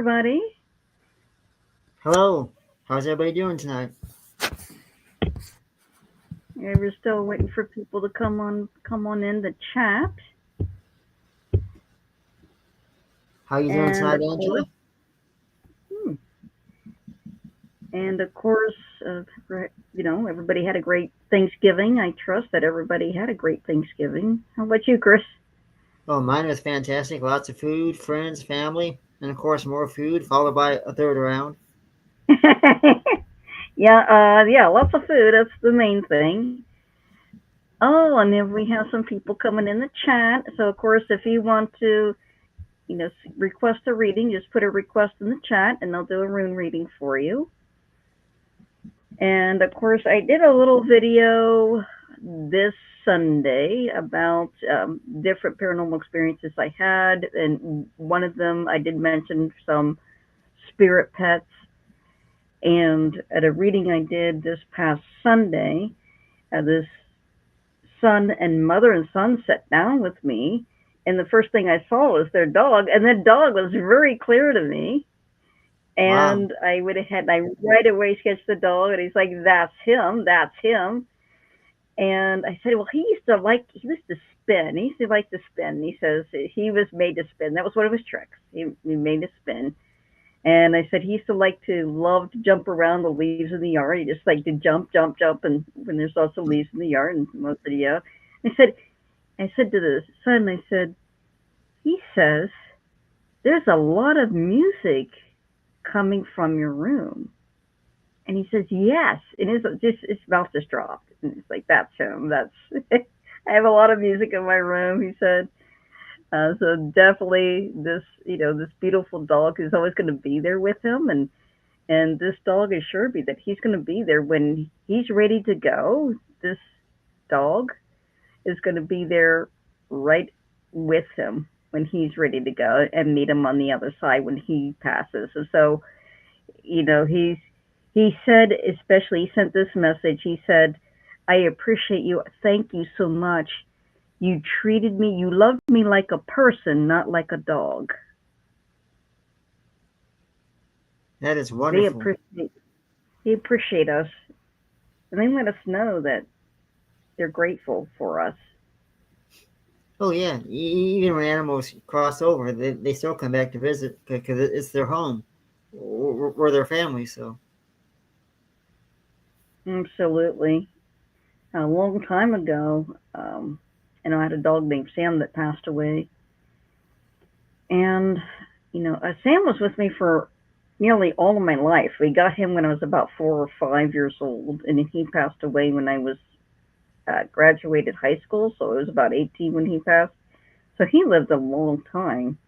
everybody. Hello. How's everybody doing tonight? Yeah, we're still waiting for people to come on in the chat. How you doing And tonight, of course, Angela? hmm, and of course, everybody had a great Thanksgiving. I trust that everybody had a great Thanksgiving. How about you, Chris? Oh, mine was fantastic. Lots of food, friends, family, and of course more food, followed by a third round. Yeah, lots of food. That's the main thing. Oh, and then we have some people coming in the chat. So, of course, if you want to, request a reading, just put a request in the chat, and they'll do a rune reading for you. And of course, I did a little video this Sunday about different paranormal experiences I had, and one of them I did mention some spirit pets. And at a reading I did this past Sunday, this son and mother and son sat down with me, and the first thing I saw was their dog, and the dog was very clear to me. Wow. And I right away sketched the dog, and he's like, "That's him, that's him." And I said, "Well, he used to spin. He used to like to spin." He says he was made to spin. That was one of his tricks. He made to spin. And I said he used to love to jump around the leaves in the yard. He just liked to jump, jump, jump, and when there's lots of leaves in the yard, and most of the I said, I said to the son, I said, he says there's a lot of music coming from your room. And he says, yes. And his mouth just dropped. And he's like, that's him. That's, I have a lot of music in my room, he said. So definitely this beautiful dog is always going to be there with him. And this dog assured me that he's going to be there when he's ready to go. This dog is going to be there right with him when he's ready to go and meet him on the other side when he passes. And so, he said, especially, he sent this message. He said, I appreciate you. Thank you so much. You loved me like a person, not like a dog. That is They wonderful. appreciate they appreciate us, and they let us know that they're grateful for us. Oh yeah, even when animals cross over, they still come back to visit because it's their home or their family. So Absolutely. A long time ago, I had a dog named Sam that passed away, and Sam was with me for nearly all of my life. We got him when I was about 4 or 5 years old, and he passed away when I was graduated high school, so I was about 18 when he passed. So he lived a long time.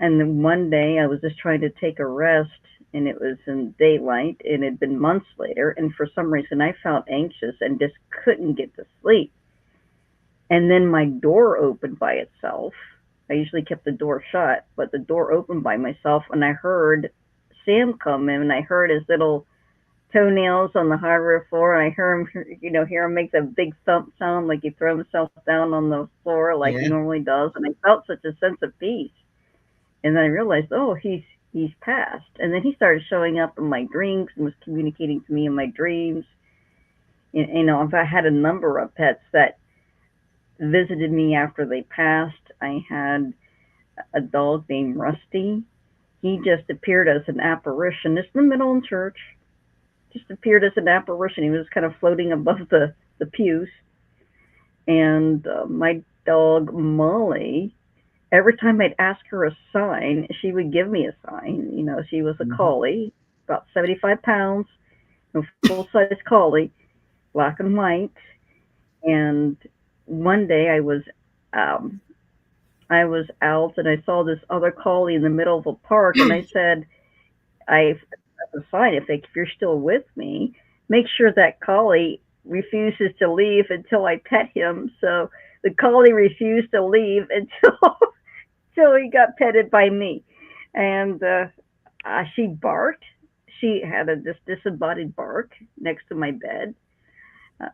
And then one day I was just trying to take a rest, and it was in daylight, and it had been months later, and for some reason I felt anxious and just couldn't get to sleep. And then my door opened by itself. I usually kept the door shut, but the door opened by myself, and I heard Sam come in, and I heard his little toenails on the hardwood floor, and I hear him make that big thump sound like he throw himself down on the floor like he yeah, normally does, and I felt such a sense of peace. And then I realized, oh, he's passed. And then he started showing up in my dreams and was communicating to me in my dreams. If I had a number of pets that visited me after they passed, I had a dog named Rusty. He just appeared as an apparition just in the middle of the church. Just appeared as an apparition. He was kind of floating above the pews. And my dog Molly, every time I'd ask her a sign, she would give me a sign. She was a hmm collie, about 75 pounds, a full size collie, black and white. And one day um, I was out and I saw this other collie in the middle of a park, and I said, I a sign, if you're still with me, make sure that collie refuses to leave until I pet him. So the collie refused to leave until until he got petted by me, and she barked. She had this disembodied bark next to my bed.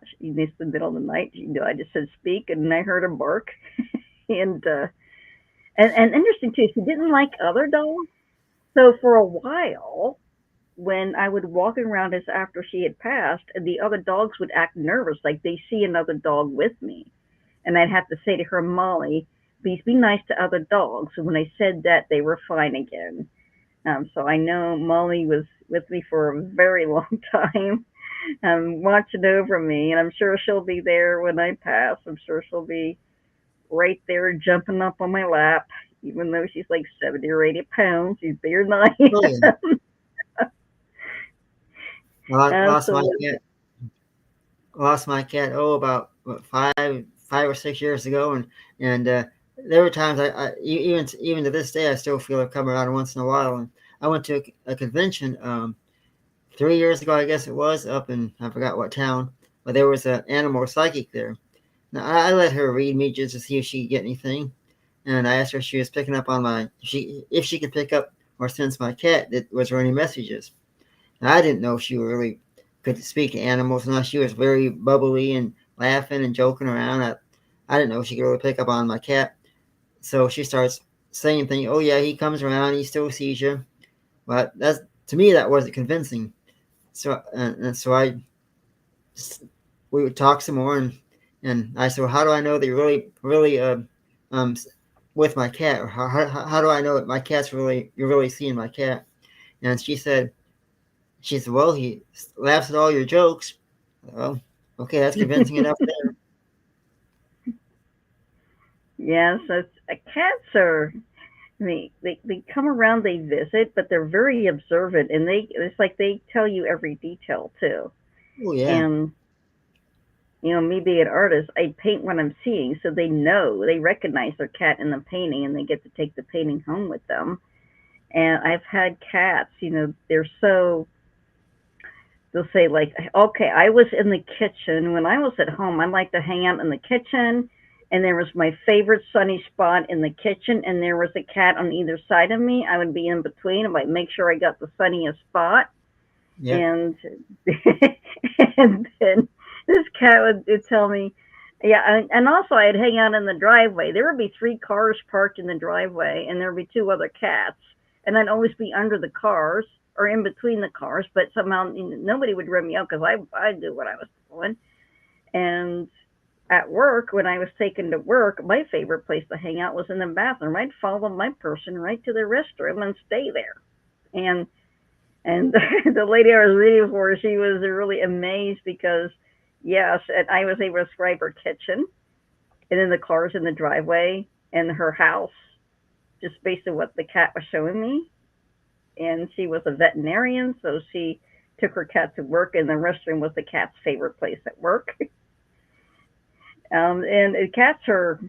She missed the middle of the night. I just said speak, and I heard her bark. and, uh, and interesting too, she didn't like other dogs. So for a while, when I would walk around as after she had passed, and the other dogs would act nervous, like they see another dog with me. And I'd have to say to her, Molly, please be nice to other dogs. And when I said that, they were fine again. So I know Molly was with me for a very long time, watching over me, and I'm sure she'll be there when I pass. I'm sure she'll be right there jumping up on my lap, even though she's like 70 or 80 pounds. She's bigger than I Oh yeah. am. I lost my Absolutely. cat. Lost my cat. Oh, about what, 5 or 6 years ago, and there were times even to this day I still feel it come around once in a while. And I went to a convention 3 years ago, I guess it was, up in I forgot what town, but there was an animal psychic there. Now I let her read me just to see if she could get anything, and I asked her if she was picking up on my if she could pick up or sense my cat that was running messages. And I didn't know she really could speak to animals. Now she was very bubbly and laughing and joking around. I didn't know she could really pick up on my cat. So she starts saying things. Oh yeah, he comes around. He still sees you. But that's to me that wasn't convincing. So I we would talk some more, and I said, well, how do I know that you're really um with my cat, or how do I know that my cat's you're really seeing my cat? And she said, well, he laughs at all your jokes. Well, okay, that's convincing enough there. Yes, cats are. They come around, they visit, but they're very observant, and it's like they tell you every detail too. Oh yeah, And me being an artist, I paint what I'm seeing, so they recognize their cat in the painting, and they get to take the painting home with them. And I've had cats, they're so they'll say like, okay, I was in the kitchen when I was at home. I like to hang out in the kitchen, and there was my favorite sunny spot in the kitchen, and there was a cat on either side of me. I would be in between, and like make sure I got the sunniest spot. yep, And and then this cat would tell me, yeah, and also I'd hang out in the driveway. There would be 3 cars parked in the driveway, and there'd be 2 other cats, and I'd always be under the cars or in between the cars, but somehow nobody would run me out because I knew what I was doing. And at work, when I was taken to work, my favorite place to hang out was in the bathroom. I'd follow my person right to the restroom and stay there. And the lady I was reading for, she was really amazed because, yes, and I was able to describe her kitchen and then the cars in the driveway and her house just based on what the cat was showing me. And she was a veterinarian, so she took her cat to work, and the restroom was the cat's favorite place at work. And cats are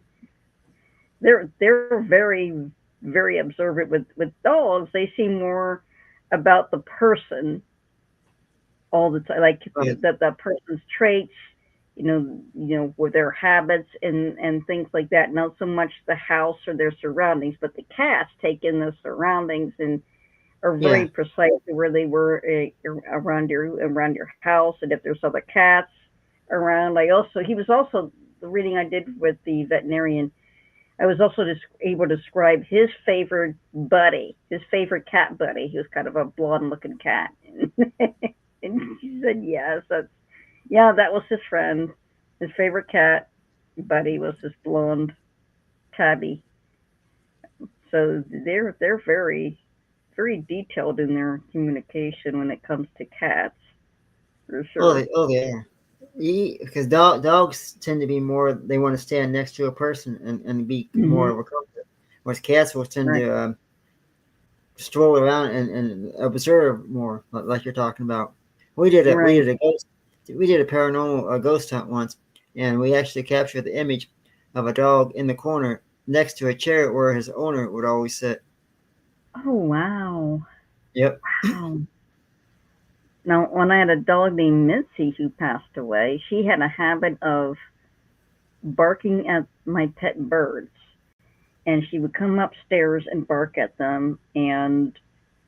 they're very observant. With dogs, they see more about the person all the time, like right. the person's traits, with their habits and things like that. Not so much the house or their surroundings, but the cats take in the surroundings and are very Yeah. precise to where they were around your house, and if there's other cats around. He was also the reading I did with the veterinarian. I was also just able to describe his favorite buddy, his favorite cat buddy. He was kind of a blonde looking cat. And she said, yes, that was his friend. His favorite cat buddy was this blonde tabby. So they're very detailed in their communication when it comes to cats, for sure. Oh they are. Because dogs tend to be more. They want to stand next to a person and be more Hmm. of a comfort. Whereas cats will tend Right, to stroll around and observe more, like you're talking about. We right. did a ghost we did a paranormal ghost hunt once, and we actually captured the image of a dog in the corner next to a chair where his owner would always sit. Oh wow, Yep. wow. Now, when I had a dog named Mitzi who passed away, she had a habit of barking at my pet birds, and she would come upstairs and bark at them. And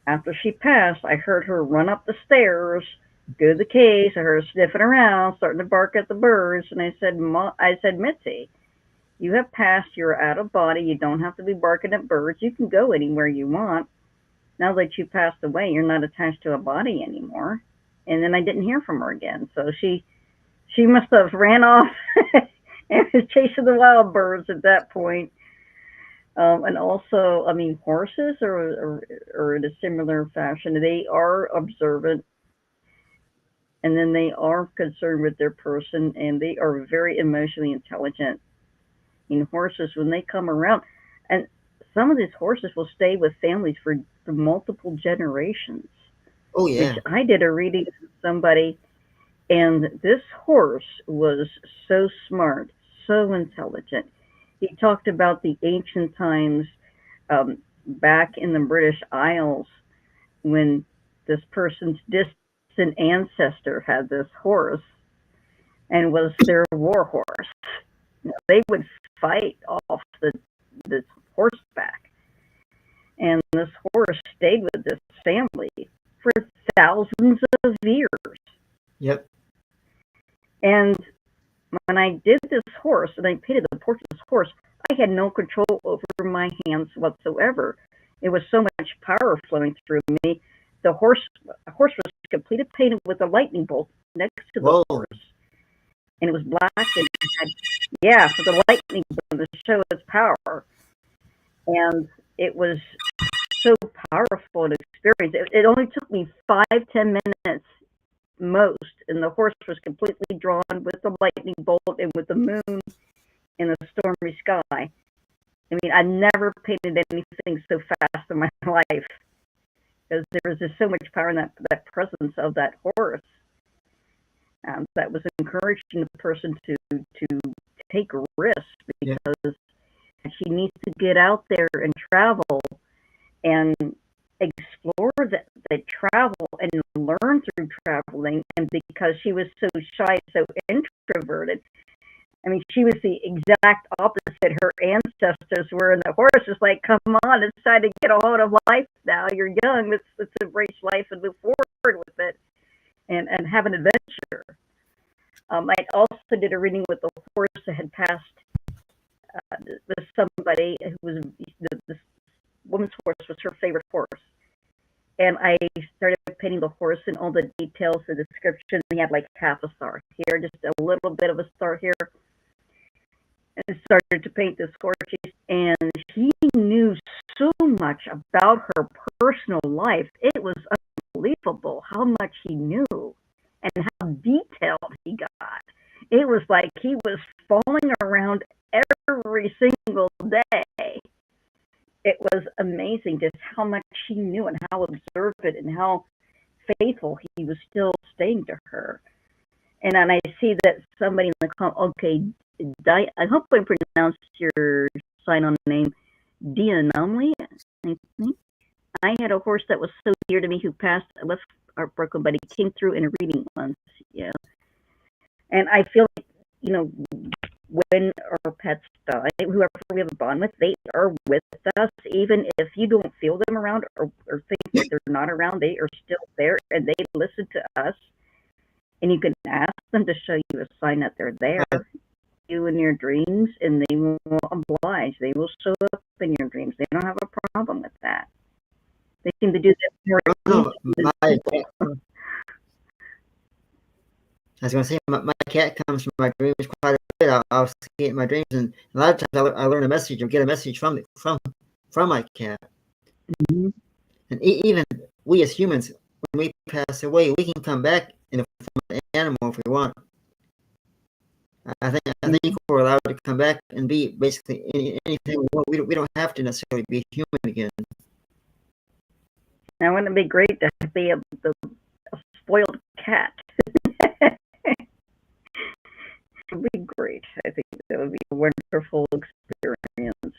after she passed, I heard her run up the stairs, go to the case. I heard her sniffing around, starting to bark at the birds. And I said, Mitzi, you have passed. You're out of body. You don't have to be barking at birds. You can go anywhere you want. now that you passed away, you're not attached to a body anymore. And then I didn't hear from her again. So she must have ran off and was chasing the wild birds at that point. And also, I mean, horses are in a similar fashion. They are observant, and then they are concerned with their person, and they are very emotionally intelligent. In horses, when they come around, and some of these horses will stay with families for multiple generations. Oh Which yeah. I did a reading with somebody, and this horse was so smart, so intelligent. He talked about the ancient times, back in the British Isles, when this person's distant ancestor had this horse and was their war horse. They would fight off this horseback, and this horse stayed with this family for thousands of years. Yep. And when I did this horse and I painted the portrait of this horse, I had no control over my hands whatsoever. It was so much power flowing through me. The horse was completely painted with a lightning bolt next to the Whoa. horse, and it was black and it had, yeah, for the lightning bolt to show its power. And it was so powerful an experience. It only took me 5-10 minutes most, and the horse was completely drawn with the lightning bolt and with the moon in the stormy sky. I mean, I never painted anything so fast in my life because there was just so much power in that presence of that horse. That was encouraging the person to take risks Yeah. because she needs to get out there and travel and explore the travel and learn through traveling. And because she was so shy, so introverted, I mean, she was the exact opposite her ancestors were. And the horse was like, come on, it's time to get a hold of life now. You're young. Let's embrace life and move forward with it and have an adventure. I also did a reading with the horse that had passed with somebody who was this woman's horse was her favorite horse. And I started painting the horse and all the details, the description. He had like half a star here, just a little bit of a star here. And started to paint this horse. And he knew so much about her personal life. It was unbelievable how much he knew and how detailed he got. It was like he was falling around every single day. It was amazing just how much he knew and how observant and how faithful he was still staying to her. And then I see that somebody in the comment, okay, I hope I pronounced your sign-on name, Dianomly, I think. I had a horse that was so dear to me who passed, I left heartbroken, but he came through in a reading once, yeah. And I feel like, when our pets die, whoever we have a bond with, they are with us, even if you don't feel them around or think that they're not around, they are still there and they listen to us. And you can ask them to show you a sign that they're there, you in your dreams, and they will oblige. They will show up in your dreams. They don't have a problem with that. They seem to do that more easily. I was going to say, my cat comes from my dreams quite a bit. I'll see it in my dreams, and a lot of times I learn a message or get a message from my cat. Mm-hmm. And even we as humans, when we pass away, we can come back in the form of an animal if we want. I think we're allowed to come back and be basically anything we want. We don't have to necessarily be human again. Now, wouldn't it be great to be a spoiled cat? It would be great. I think that would be a wonderful experience.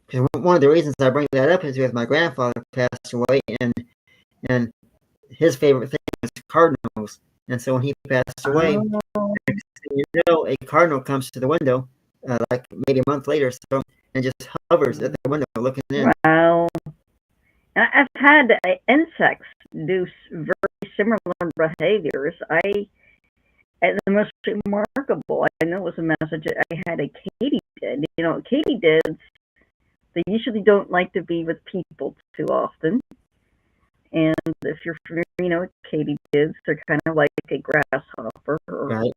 Because one of the reasons I bring that up is because my grandfather passed away, and his favorite thing was cardinals. And so when he passed away, a cardinal comes to the window, like maybe a month later or so, and just hovers at the window looking in. Wow. And I've had insects do very similar behaviors. The most remarkable, I know it was a message I had a katydid. Katydids, they usually don't like to be with people too often. And if you're familiar with katydids, they're kind of like a grasshopper. Right.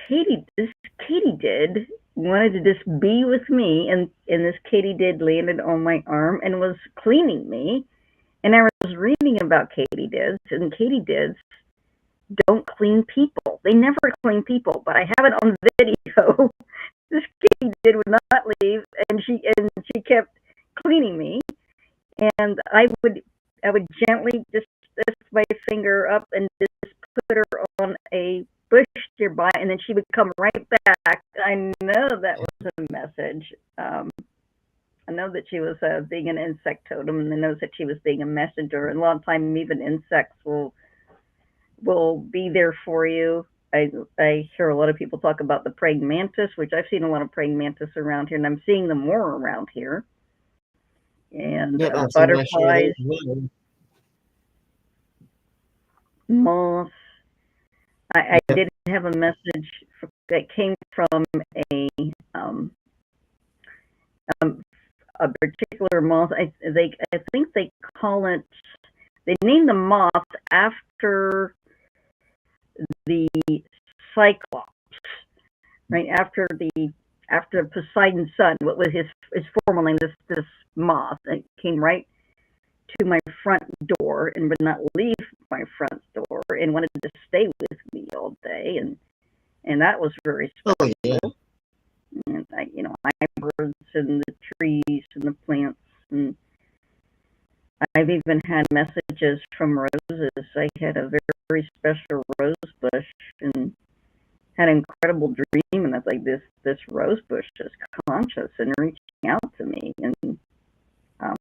This katydid wanted to just be with me, and this katydid landed on my arm and was cleaning me. And I was reading about katydids, and katydids don't clean people. They never clean people, but I have it on video. This katydid would not leave, and she kept cleaning me, and I would gently just lift my finger up and just put her on a bush nearby, and then she would come right back. I know that was a message. I know that she was being an insect totem, and I know that she was being a messenger. And a lot of times, even insects will be there for you. I hear a lot of people talk about the praying mantis, which I've seen a lot of praying mantis around here, and I'm seeing them more around here. And butterflies, moths. I did have a message that came from a particular moth. I think they call it. They named the moth after the Cyclops, right after Poseidon's son. What was his formal name? This moth. It came right to my front door and would not leave my front door and wanted to stay with me all day, and that was very special. Oh, yeah. And birds and the trees and the plants, and I've even had messages from roses. I had a very, very special rose bush and had an incredible dream, and I was like, this rose bush is conscious and reaching out to me, and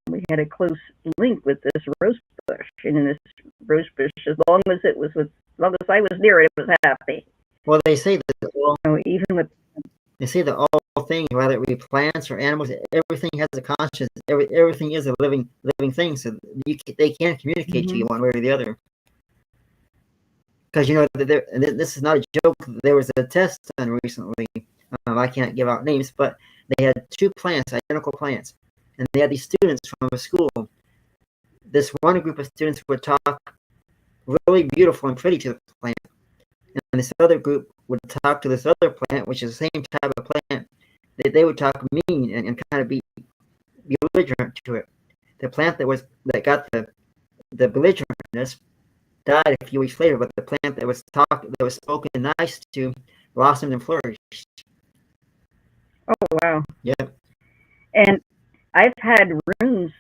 we had a close link with this rose bush, and in this rose bush, as long as I was near it, it was happy. Well, they say that even with all things, whether it be plants or animals, everything has a conscience. Everything is a living thing, so they can communicate to you one way or the other. Because this is not a joke. There was a test done recently. I can't give out names, but they had two plants, identical plants, and they had these students from a school. This one group of students would talk really beautiful and pretty to the plant, and this other group would talk to this other plant, which is the same type of plant. They would talk mean and kind of be belligerent to it. The plant that got the belligerentness died a few weeks later, but the plant that was spoken nice to blossomed and flourished. Oh wow! Yep. And I've had runes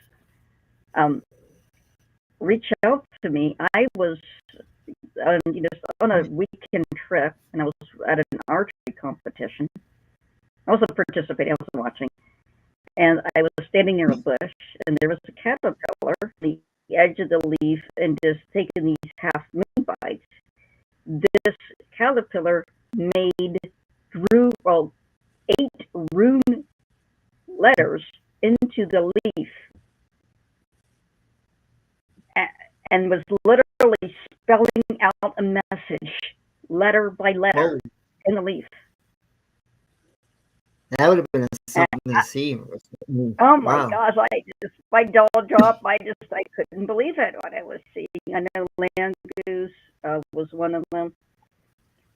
reach out to me. I was on a weekend trip, and I was at an archery competition. I wasn't participating; I was watching. And I was standing near a bush, and there was a caterpillar at the edge of the leaf, and just taking these half moon bites. This caterpillar made 8 rune letters into the leaf, and was literally spelling out a message, letter by letter, in the leaf. That would have been something to see. Oh my gosh! My jaw dropped. I couldn't believe it what I was seeing. I know land goose was one of them,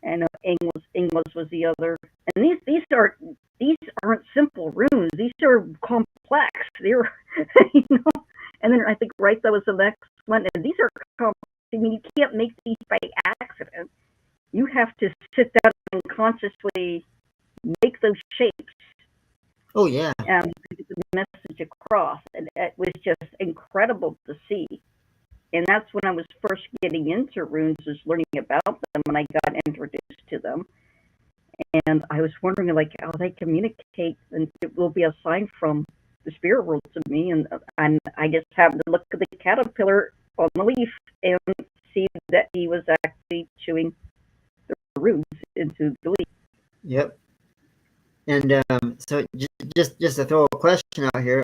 and Ingles was the other. And these aren't simple runes. These are complex. They're And then I think Raitha was the next one. And these are complex. I mean, you can't make these by accident. You have to sit down and consciously make those shapes. Oh yeah. And get the message across, and it was just incredible to see. And that's when I was first getting into runes, was learning about them, and I got introduced to them. And I was wondering, how they communicate, and it will be a sign from the spirit world to me. And I just happened to look at the caterpillar on the leaf and see that he was actually chewing the runes into the leaf. Yep. And so just to throw a question out here,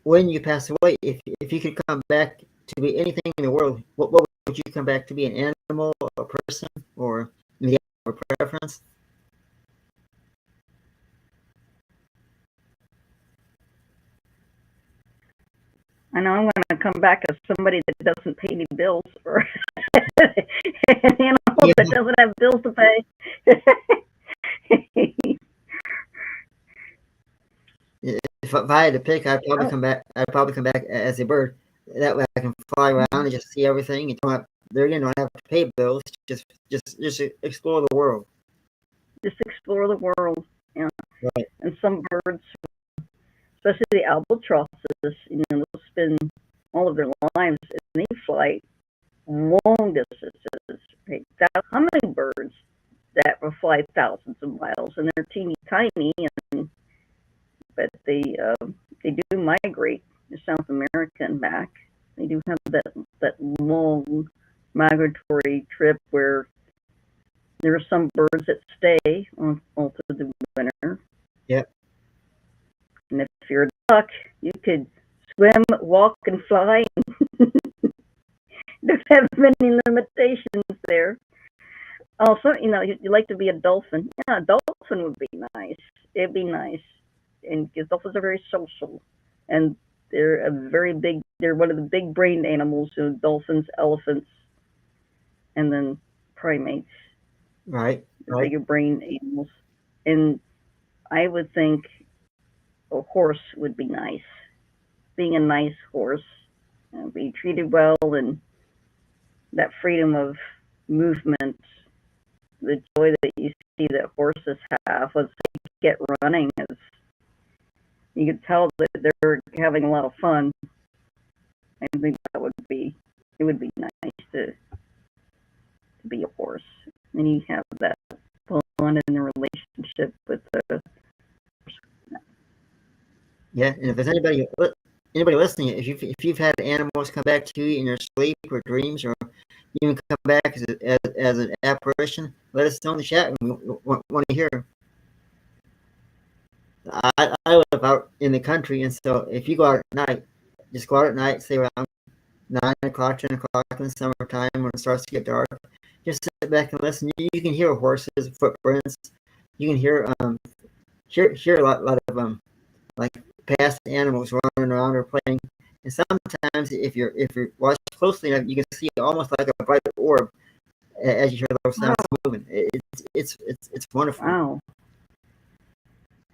when you pass away, if you could come back to be anything in the world, what would you come back to be? An animal, a person, or the preference? I know I'm going to come back as somebody that doesn't pay any bills or an animal Yeah, that doesn't have bills to pay. if I had to pick, I'd probably Oh, come back. I'd probably come back as a bird. That way, I can fly around and just see everything. And don't have, there again, don't have to pay bills. Just explore the world. just explore the world. Yeah. Right. And some birds, especially the albatrosses, they'll spend all of their lives in the flight long distances. Right? Hummingbirds that will fly thousands of miles, and they're teeny tiny, but they do migrate to South America and back. They do have that long migratory trip where there are some birds that stay on all through the winter. Yep. And if you're a duck, you could swim, walk, and fly. Don't have many limitations there. Also, you'd like to be a dolphin. Yeah, a dolphin would be nice. It'd be nice, and because dolphins are very social, and they're one of the big brained animals. So dolphins, elephants, and then primates, Right. the bigger brain animals. And I would think a horse would be nice. Being a nice horse, be treated well, and that freedom of movement, the joy that you see that horses have once they get running is, you can tell that they're having a lot of fun. I think it would be nice to be a horse, and you have that fun in the relationship with the. Yeah, and if there's anybody listening, if you've had animals come back to you in your sleep or dreams, or even come back as an apparition, let us know in the chat. We want to hear. I live out in the country, and so if you go out at night, just go out at night, say around 9 o'clock, 10 o'clock in the summertime when it starts to get dark. Just sit back and listen. You can hear horses' footprints. You can hear a lot of like past animals running around or playing. And sometimes if you watch closely enough, you can see almost like a bright orb as you hear those sounds moving. It's wonderful. Wow.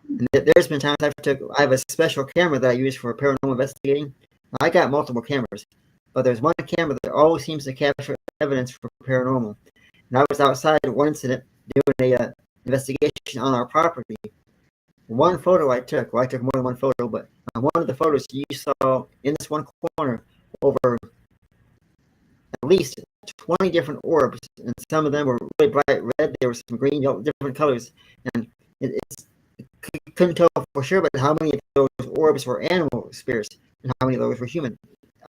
And there's been times I have a special camera that I use for paranormal investigating. I got multiple cameras, but there's one camera that always seems to capture evidence for paranormal. And I was outside one incident doing a investigation on our property. One photo I took more than one photo, but on one of the photos you saw in this one corner over at least 20 different orbs, and some of them were really bright red. There were some green, yellow, different colors, and couldn't tell for sure, but how many of those orbs were animal spirits and how many of those were human.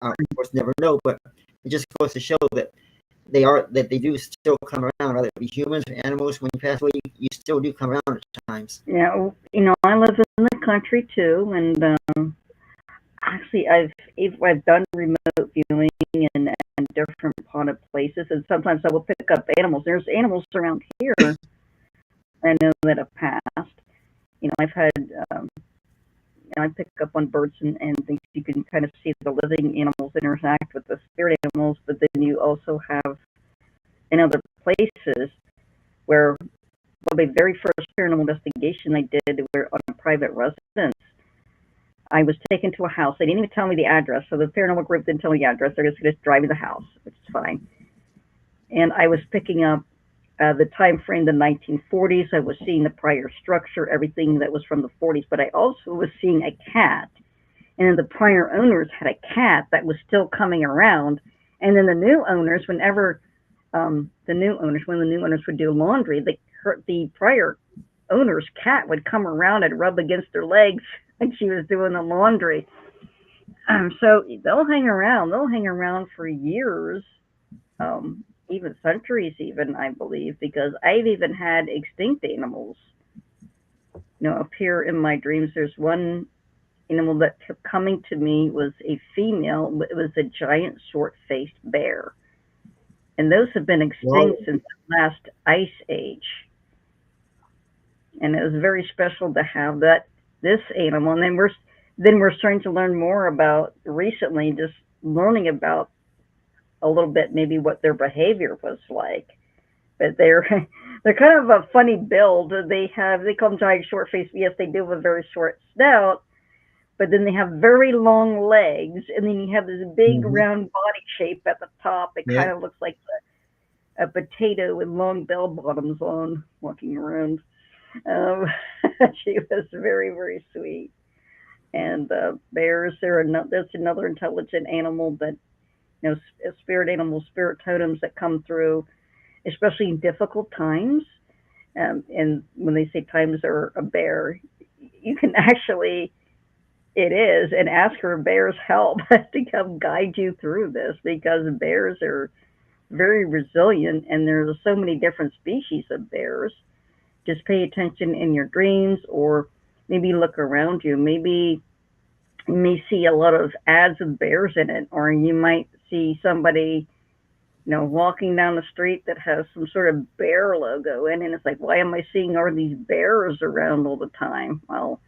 Of course, never know, but it just goes to show that they do still come around, whether it be humans or animals. When you pass away, you still do come around at times. Yeah, I live in the country too, and actually, I've done remote viewing in different haunted places, and sometimes I will pick up animals. There's animals around here I know that have passed. I've had I pick up on birds and things. You can kind of see the living animals interact with the spirit animals, but then you also have in other places where, well, the very first paranormal investigation I did were on a private residence. I was taken to a house. They didn't even tell me the address, so the paranormal group didn't tell me the address. They're just going to drive me to the house, which is fine. And I was picking up the time frame, the 1940s. I was seeing the prior structure, everything that was from the 40s, but I also was seeing a cat. And the prior owners had a cat that was still coming around. And then the new owners, when the new owners would do laundry, the prior owner's cat would come around and rub against her legs when she was doing the laundry. So they'll hang around. They'll hang around for years, even centuries, even, I believe, because I've even had extinct animals, appear in my dreams. There's one animal that kept coming to me was a female. It was a giant short-faced bear. And those have been extinct since the last ice age. And it was very special to have this animal. And then then we're starting to learn more about recently, just learning about a little bit maybe what their behavior was like. But they're they're kind of a funny build. They call them giant short face. Yes, they do have a very short snout, but then they have very long legs, and then you have this big Hmm. round body shape at the top. It Yeah. kind of looks like a potato with long bell bottoms on, walking around. Um, she was very, very sweet. And bears, that's another intelligent animal that, spirit animals, spirit totems that come through, especially in difficult times. And when they say times are a bear, you can actually, it is, and ask for a bear's help to come guide you through this, because bears are very resilient, and there's so many different species of bears. Just pay attention in your dreams, or maybe look around you. Maybe you may see a lot of ads with bears in it, or you might see somebody, walking down the street that has some sort of bear logo in, and it's like, why am I seeing all these bears around all the time? Well,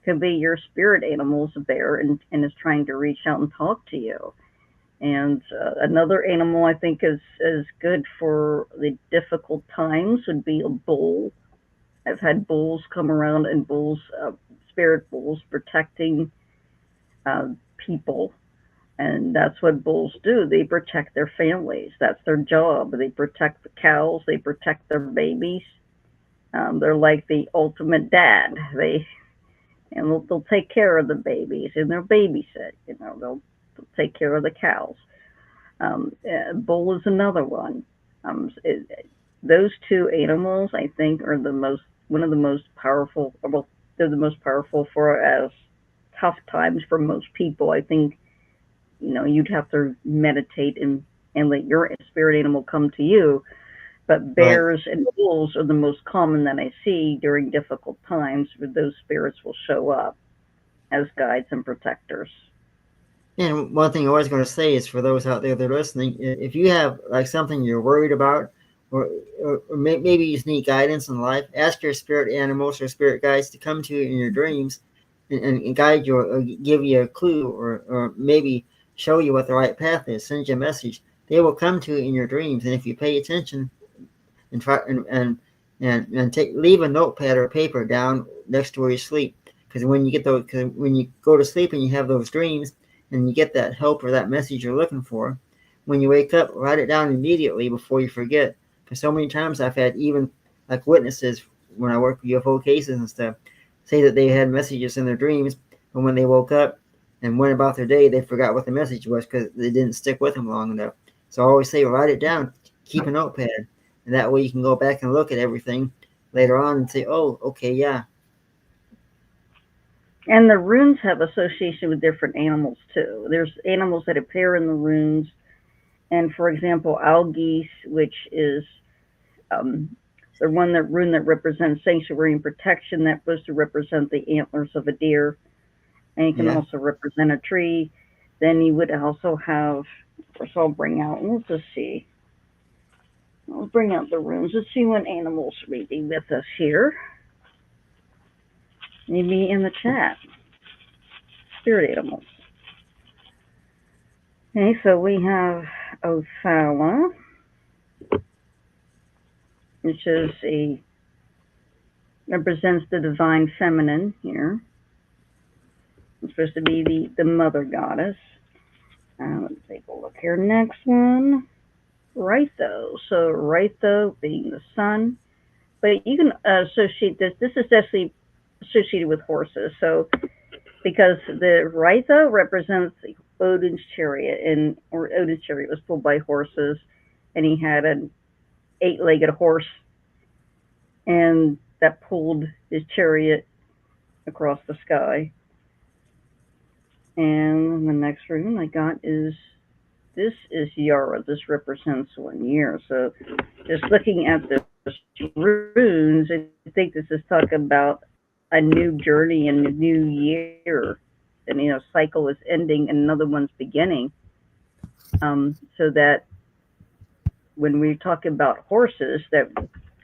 it could be your spirit animal's a bear, and is trying to reach out and talk to you. And another animal I think is good for the difficult times would be a bull. I've had bulls come around, and spirit bulls, protecting uh, people. And that's what bulls do. They protect their families. That's their job. They protect the cows. They protect their babies. They're like the ultimate dad. They'll take care of the babies, and they'll babysit. They'll take care of the cows. Bull is another one. Those two animals, I think, are one of the most powerful. Well, they're the most powerful for as tough times for most people. I think, you'd have to meditate and let your spirit animal come to you. But Right. bears and wolves are the most common that I see during difficult times, where those spirits will show up as guides and protectors. And one thing I was going to say is for those out there that are listening, if you have like something you're worried about, or maybe you just need guidance in life, ask your spirit animals or spirit guides to come to you in your dreams and guide you, or give you a clue, or maybe show you what the right path is, send you a message. They will come to you in your dreams, and if you pay attention and try and leave a notepad or paper down next to where you sleep, because when you go to sleep and you have those dreams and you get that help or that message you're looking for, when you wake up, write it down immediately before you forget. Because so many times I've had even like witnesses when I work with UFO cases and stuff say that they had messages in their dreams, and when they woke up and went about their day, they forgot what the message was because they didn't stick with them long enough. So I always say, write it down, keep a notepad, and that way you can go back and look at everything later on and say, oh, okay, yeah. And the runes have association with different animals too. There's animals that appear in the runes, and for example, algae, which is um, the rune that represents sanctuary and protection, that's supposed to represent the antlers of a deer, and it can Yeah. also represent a tree. Then you would also have, of course, I'll bring out. Let's just see. I'll bring out the runes. Let's see what animals reading with us here. Maybe in the chat. Spirit animals. Okay, so we have Othala, which is represents the divine feminine here. It's supposed to be the mother goddess. Let's take a look here. Next one, Rytho. So Rytho being the sun, but you can associate this. This is definitely associated with horses. So because the Rytho represents Odin's chariot, or Odin's chariot was pulled by horses, and he had an eight-legged horse, and that pulled his chariot across the sky. And the next rune I got this is Yara. This represents 1 year. So just looking at the runes, I think this is talking about a new journey and a new year. And cycle is ending and another one's beginning. So that when we talk about horses, that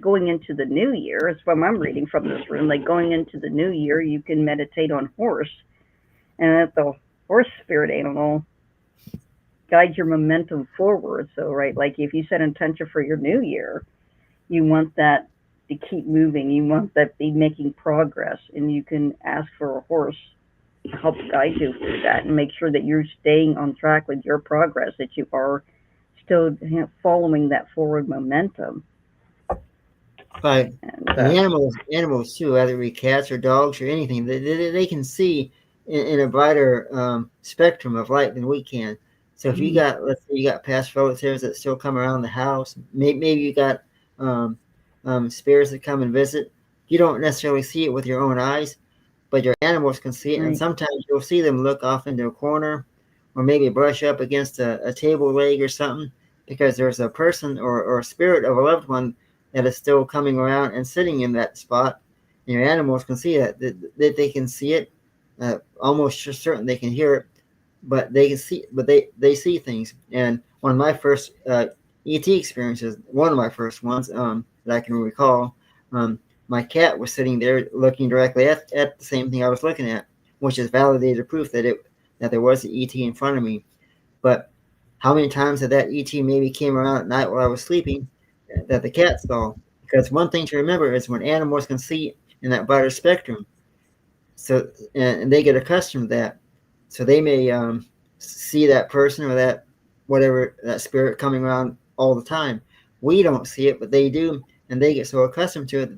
going into the new year, it's what I'm reading from this rune. Like going into the new year, you can meditate on horse, and that the horse spirit animal guides your momentum forward. So, right, like if you set intention for your new year, you want that to keep moving. You want that to be making progress, and you can ask for a horse to help guide you through that and make sure that you're staying on track with your progress, that you are still following that forward momentum. But And and animals too, whether it be cats or dogs or anything, they can see in a brighter spectrum of light than we can. So if you got, let's say you got past relatives that still come around the house, maybe you got um, spirits that come and visit. You don't necessarily see it with your own eyes, but your animals can see it, and right, sometimes you'll see them look off into a corner, or maybe brush up against a table leg or something, because there's a person or a spirit of a loved one that is still coming around and sitting in that spot. And your animals can see that they can see it, almost certain they can hear it, but they can see, but they see things. And one of my first ET experiences, one of my first ones that I can recall, my cat was sitting there looking directly at the same thing I was looking at, which is validated proof that there was an ET in front of me. But how many times that ET maybe came around at night while I was sleeping that the cat saw? Because one thing to remember is when animals can see in that brighter spectrum, so and they get accustomed to that, so they may see that person or that whatever that spirit coming around all the time. We don't see it, but they do, and they get so accustomed to it that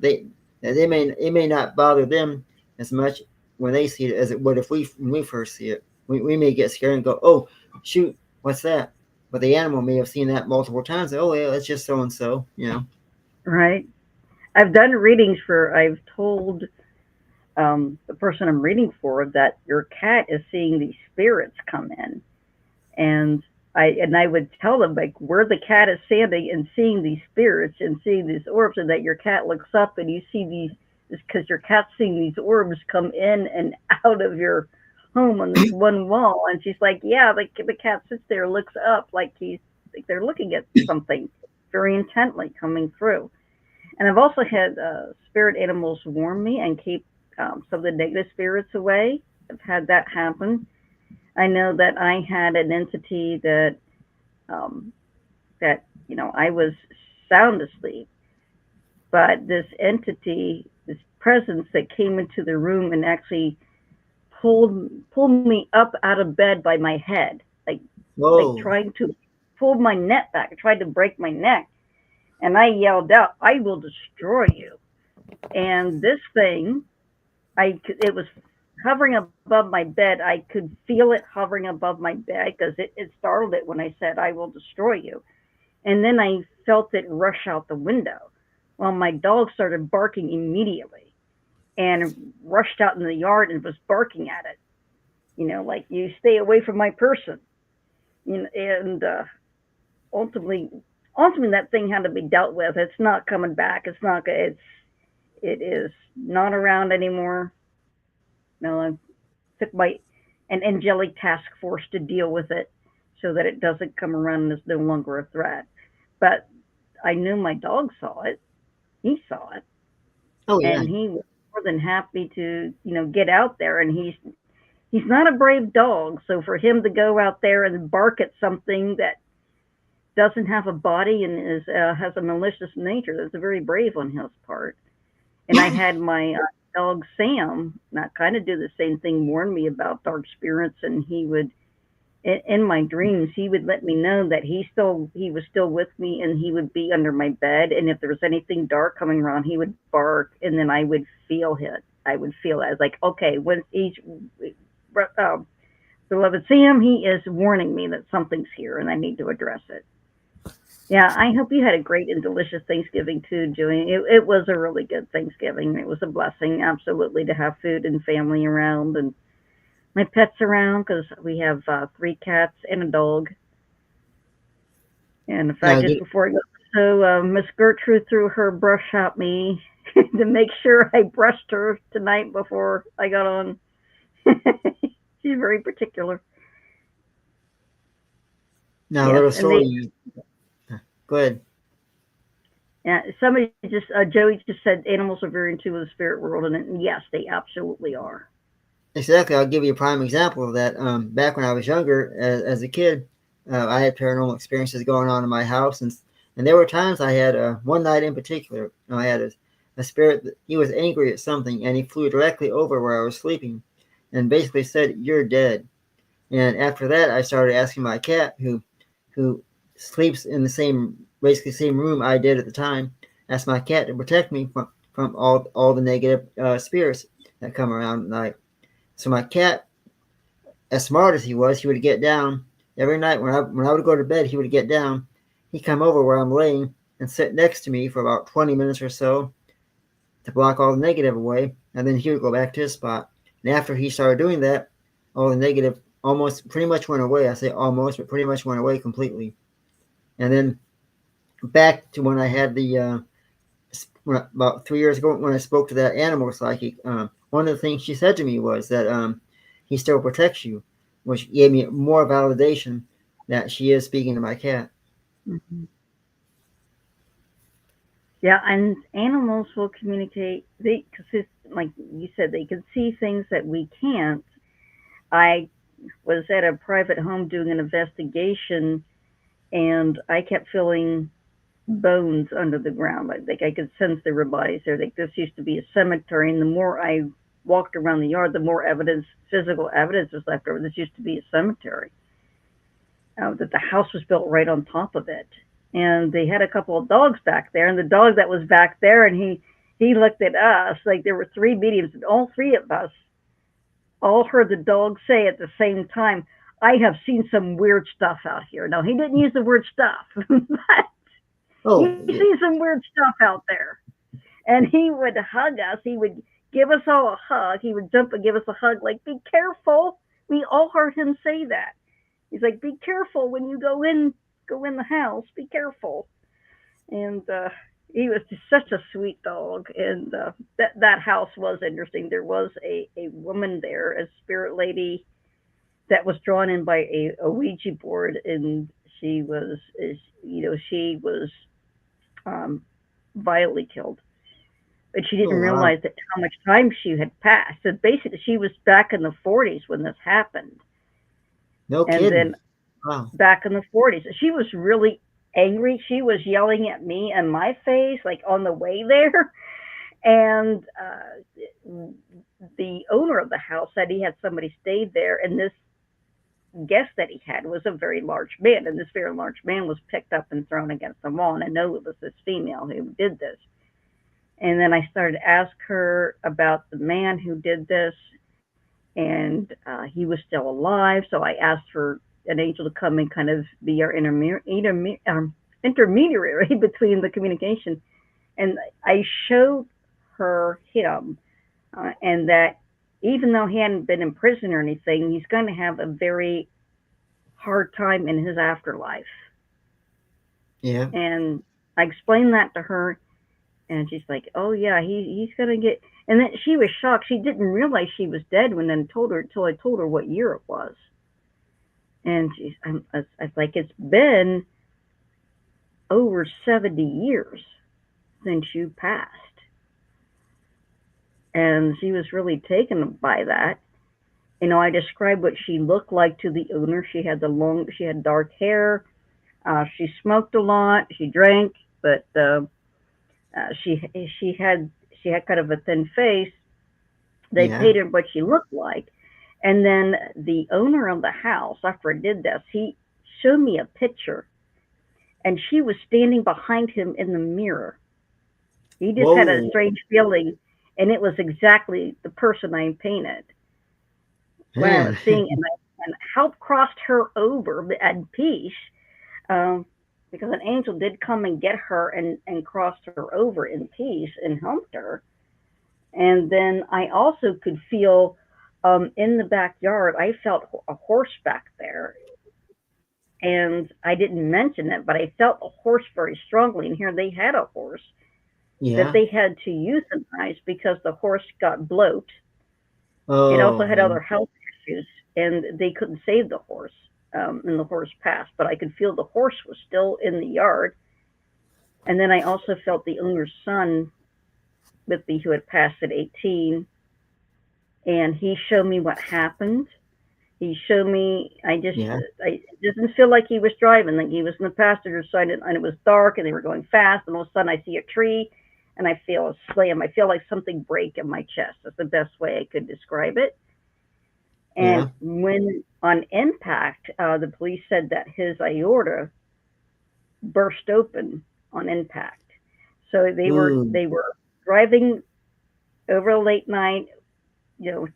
they may it may not bother them as much when they see it as it would if we when we first see it. We may get scared and go, oh shoot, what's that? But the animal may have seen that multiple times. Oh yeah, it's just so and so, you know. right. I've done readings for. I've told the person I'm reading for that your cat is seeing these spirits come in, and I would tell them like where the cat is standing and seeing these spirits and seeing these orbs, and that your cat looks up and you see these because your cat's seeing these orbs come in and out of your home on this one wall, and she's like, yeah, the cat sits there, looks up like they're looking at something very intently coming through. And I've also had spirit animals warn me and keep some of the negative spirits away. I've had that happen. I know that I had an entity um, that I was sound asleep, but this entity, this presence that came into the room and actually pulled me up out of bed by my head, like Whoa. trying to pull my neck back, tried to break my neck, and I yelled out, "I will destroy you!" And this thing, it was hovering above my bed. I could feel it hovering above my bed because it startled it when I said, "I will destroy you." And then I felt it rush out the window. Well, my dog started barking immediately and rushed out in the yard and was barking at it. Like, you stay away from my person. And ultimately, ultimately, that thing had to be dealt with. It's not coming back. It's not. It is not around anymore. No, I took an angelic task force to deal with it so that it doesn't come around and is no longer a threat. But I knew my dog saw it. He saw it, Oh yeah. and he was more than happy to get out there. And he's not a brave dog, so for him to go out there and bark at something that doesn't have a body and has a malicious nature, that's very brave on his part. And I had my dog Sam not kind of do the same thing, warn me about dark spirits, and he would in my dreams he would let me know that he was still with me, and he would be under my bed, and if there was anything dark coming around he would bark, and then I would feel it. I would feel it. I was like, okay, when each uh, beloved Sam, he is warning me that something's here and I need to address it. Yeah, I hope you had a great and delicious Thanksgiving too, Julian. It was a really good Thanksgiving. It was a blessing, absolutely, to have food and family around and my pets around because we have three cats and a dog. And in Now fact, just before I go, so Miss Gertrude threw her brush at me to make sure I brushed her tonight before I got on. She's very particular. now a Yes, little and they story. Go ahead. yeah, somebody just Joey just said animals are very in tune with the spirit world, and yes, they absolutely are. Exactly. I'll give you a prime example of that. Back when I was younger, as a kid, I had paranormal experiences going on in my house, and there were times I had one night in particular. I had a spirit. He was angry at something, and he flew directly over where I was sleeping, and basically said, "You're dead." And after that, I started asking my cat, who sleeps in the basically same room I did at the time, asked my cat to protect me from all the negative spirits that come around at night. So my cat, as smart as he was, he would get down every night when I would go to bed. He would get down. He'd come over where I'm laying and sit next to me for about 20 minutes or so to block all the negative away, and then he would go back to his spot. And after he started doing that, all the negative almost pretty much went away. I say almost, but pretty much went away completely. And then back to when I had about 3 years ago when I spoke to that animal psychic, one of the things she said to me was that he still protects you, which gave me more validation that she is speaking to my cat. Mm-hmm. Yeah, and animals will communicate. Because like you said, they can see things that we can't. I was at a private home doing an investigation, and I kept feeling bones under the ground. Like I could sense there were bodies there. Like this used to be a cemetery, and the more I walked around the yard, the more evidence, physical evidence, was left over. This used to be a cemetery. That the house was built right on top of it, and they had a couple of dogs back there. And the dog that was back there, and he looked at us like there were three mediums, and all three of us all heard the dog say at the same time, "I have seen some weird stuff out here." Now he didn't use the word stuff, but Oh, "You've yeah. seen some weird stuff out there." And he would hug us. He would give us all a hug. He would jump and give us a hug, like, "Be careful." We all heard him say that. He's like, "Be careful when you go in the house. Be careful." And he was just such a sweet dog. And that house was interesting. There was a woman there, a spirit lady that was drawn in by a Ouija board, and she was, she was um, violently killed, but she didn't Oh, wow. realize that how much time she had passed. So basically, she was back in the 40s when this happened, No and kidding. then Wow. back in the 40s, she was really angry. She was yelling at me in my face, like on the way there, and the owner of the house said he had somebody stayed there, and this guest that he had was a very large man, and this very large man was picked up and thrown against the wall. And I know it was this female who did this. And then I started to ask her about the man who did this, and he was still alive. So I asked for an angel to come and kind of be our intermediary between the communication. And I showed her him, and that even though he hadn't been in prison or anything, he's going to have a very hard time in his afterlife. Yeah. And I explained that to her, and she's like, "Oh yeah, he's gonna get." And then she was shocked. She didn't realize she was dead when I told her until I told her what year it was. And I was like, "It's been over 70 years since you passed." And she was really taken by that. I described what she looked like to the owner. She had dark hair. She smoked a lot. She drank, but she she had she had kind of a thin face. They Yeah. painted what she looked like, and then the owner of the house, after I did this, he showed me a picture, and she was standing behind him in the mirror. He just had a Whoa. strange feeling, and it was exactly the person I painted when I was Man. seeing it, and helped crossed her over at peace, um, because an angel did come and get her and crossed her over in peace and helped her. And then I also could feel, in the backyard, I felt a horse back there. And I didn't mention it, but I felt a horse very strongly. And here they had a horse that Yeah. they had to euthanize because the horse got bloat. It also Oh, had yeah. other health issues, and they couldn't save the horse. And the horse passed, but I could feel the horse was still in the yard. And then I also felt the owner's son with me, who had passed at 18, and he showed me what happened. He showed me. Yeah. I it didn't feel like he was driving. Like he was in the passenger side, and it was dark, and they were going fast. And all of a sudden, I see a tree, and I feel a slam. I feel like something break in my chest. That's the best way I could describe it. And Yeah. when on impact, the police said that his aorta burst open on impact. So Ooh. they were driving over a late night.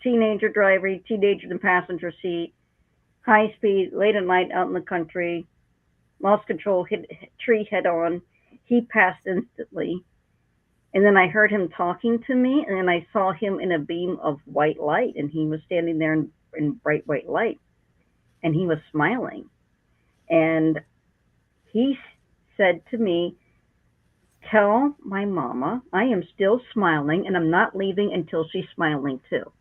Teenager driver, teenager in the passenger seat, high speed, late at night out in the country, lost control, hit tree head on. He passed instantly. And then I heard him talking to me, and then I saw him in a beam of white light, and he was standing there in bright white light, and he was smiling. And he said to me, "Tell my mama I am still smiling, and I'm not leaving until she's smiling too."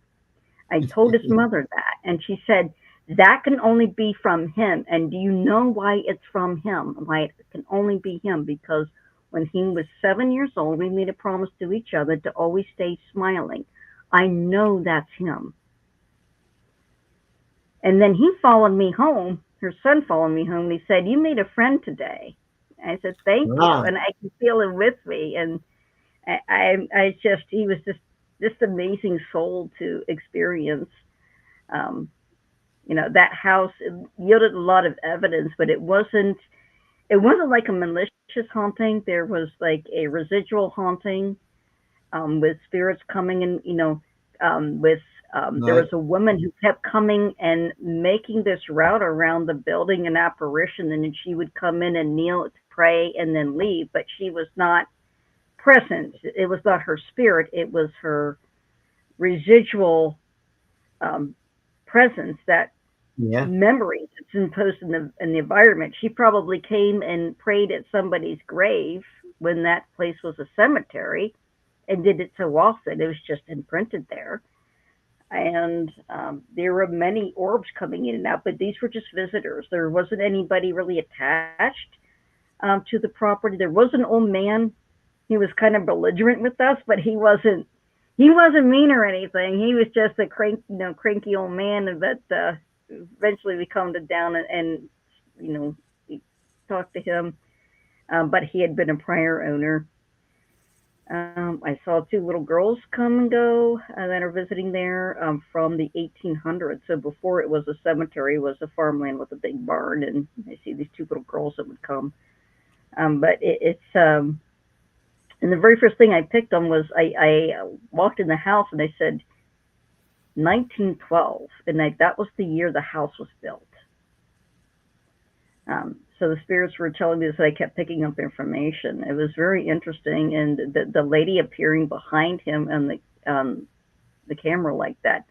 I told his mother that, and she said, "That can only be from him. And do you know why it's from him? Why it can only be him? Because when he was 7 years old, we made a promise to each other to always stay smiling. I know that's him." And then he followed me home. Her son followed me home, and he said, "You made a friend today." I said, "Thank you." Wow. And I can feel him with me. And he was just amazing soul to experience. Um, that house yielded a lot of evidence, but it wasn't like a malicious haunting. There was like a residual haunting, with spirits coming in. With there was Right. a woman who kept coming and making this route around the building, an apparition, and then she would come in and kneel to pray and then leave, but she was not present. It was not her spirit. It was her residual um, presence, that Yeah. memory that's imposed in the environment. She probably came and prayed at somebody's grave when that place was a cemetery, and did it so often it was just imprinted there. And there were many orbs coming in and out, but these were just visitors. There wasn't anybody really attached to the property. There was an old man. He was kind of belligerent with us, but he wasn't mean or anything. He was just a cranky old man. But eventually we calmed it down, and you know, talked to him. But he had been a prior owner. I saw two little girls come and go that are visiting there, from the 1800s. So before it was a cemetery, it was a farmland with a big barn, and I see these two little girls that would come. But it's and the very first thing I picked on was I walked in the house, and they said 1912, and that was the year the house was built. So the spirits were telling me this, and I kept picking up information. It was very interesting, and the lady appearing behind him on the camera like that,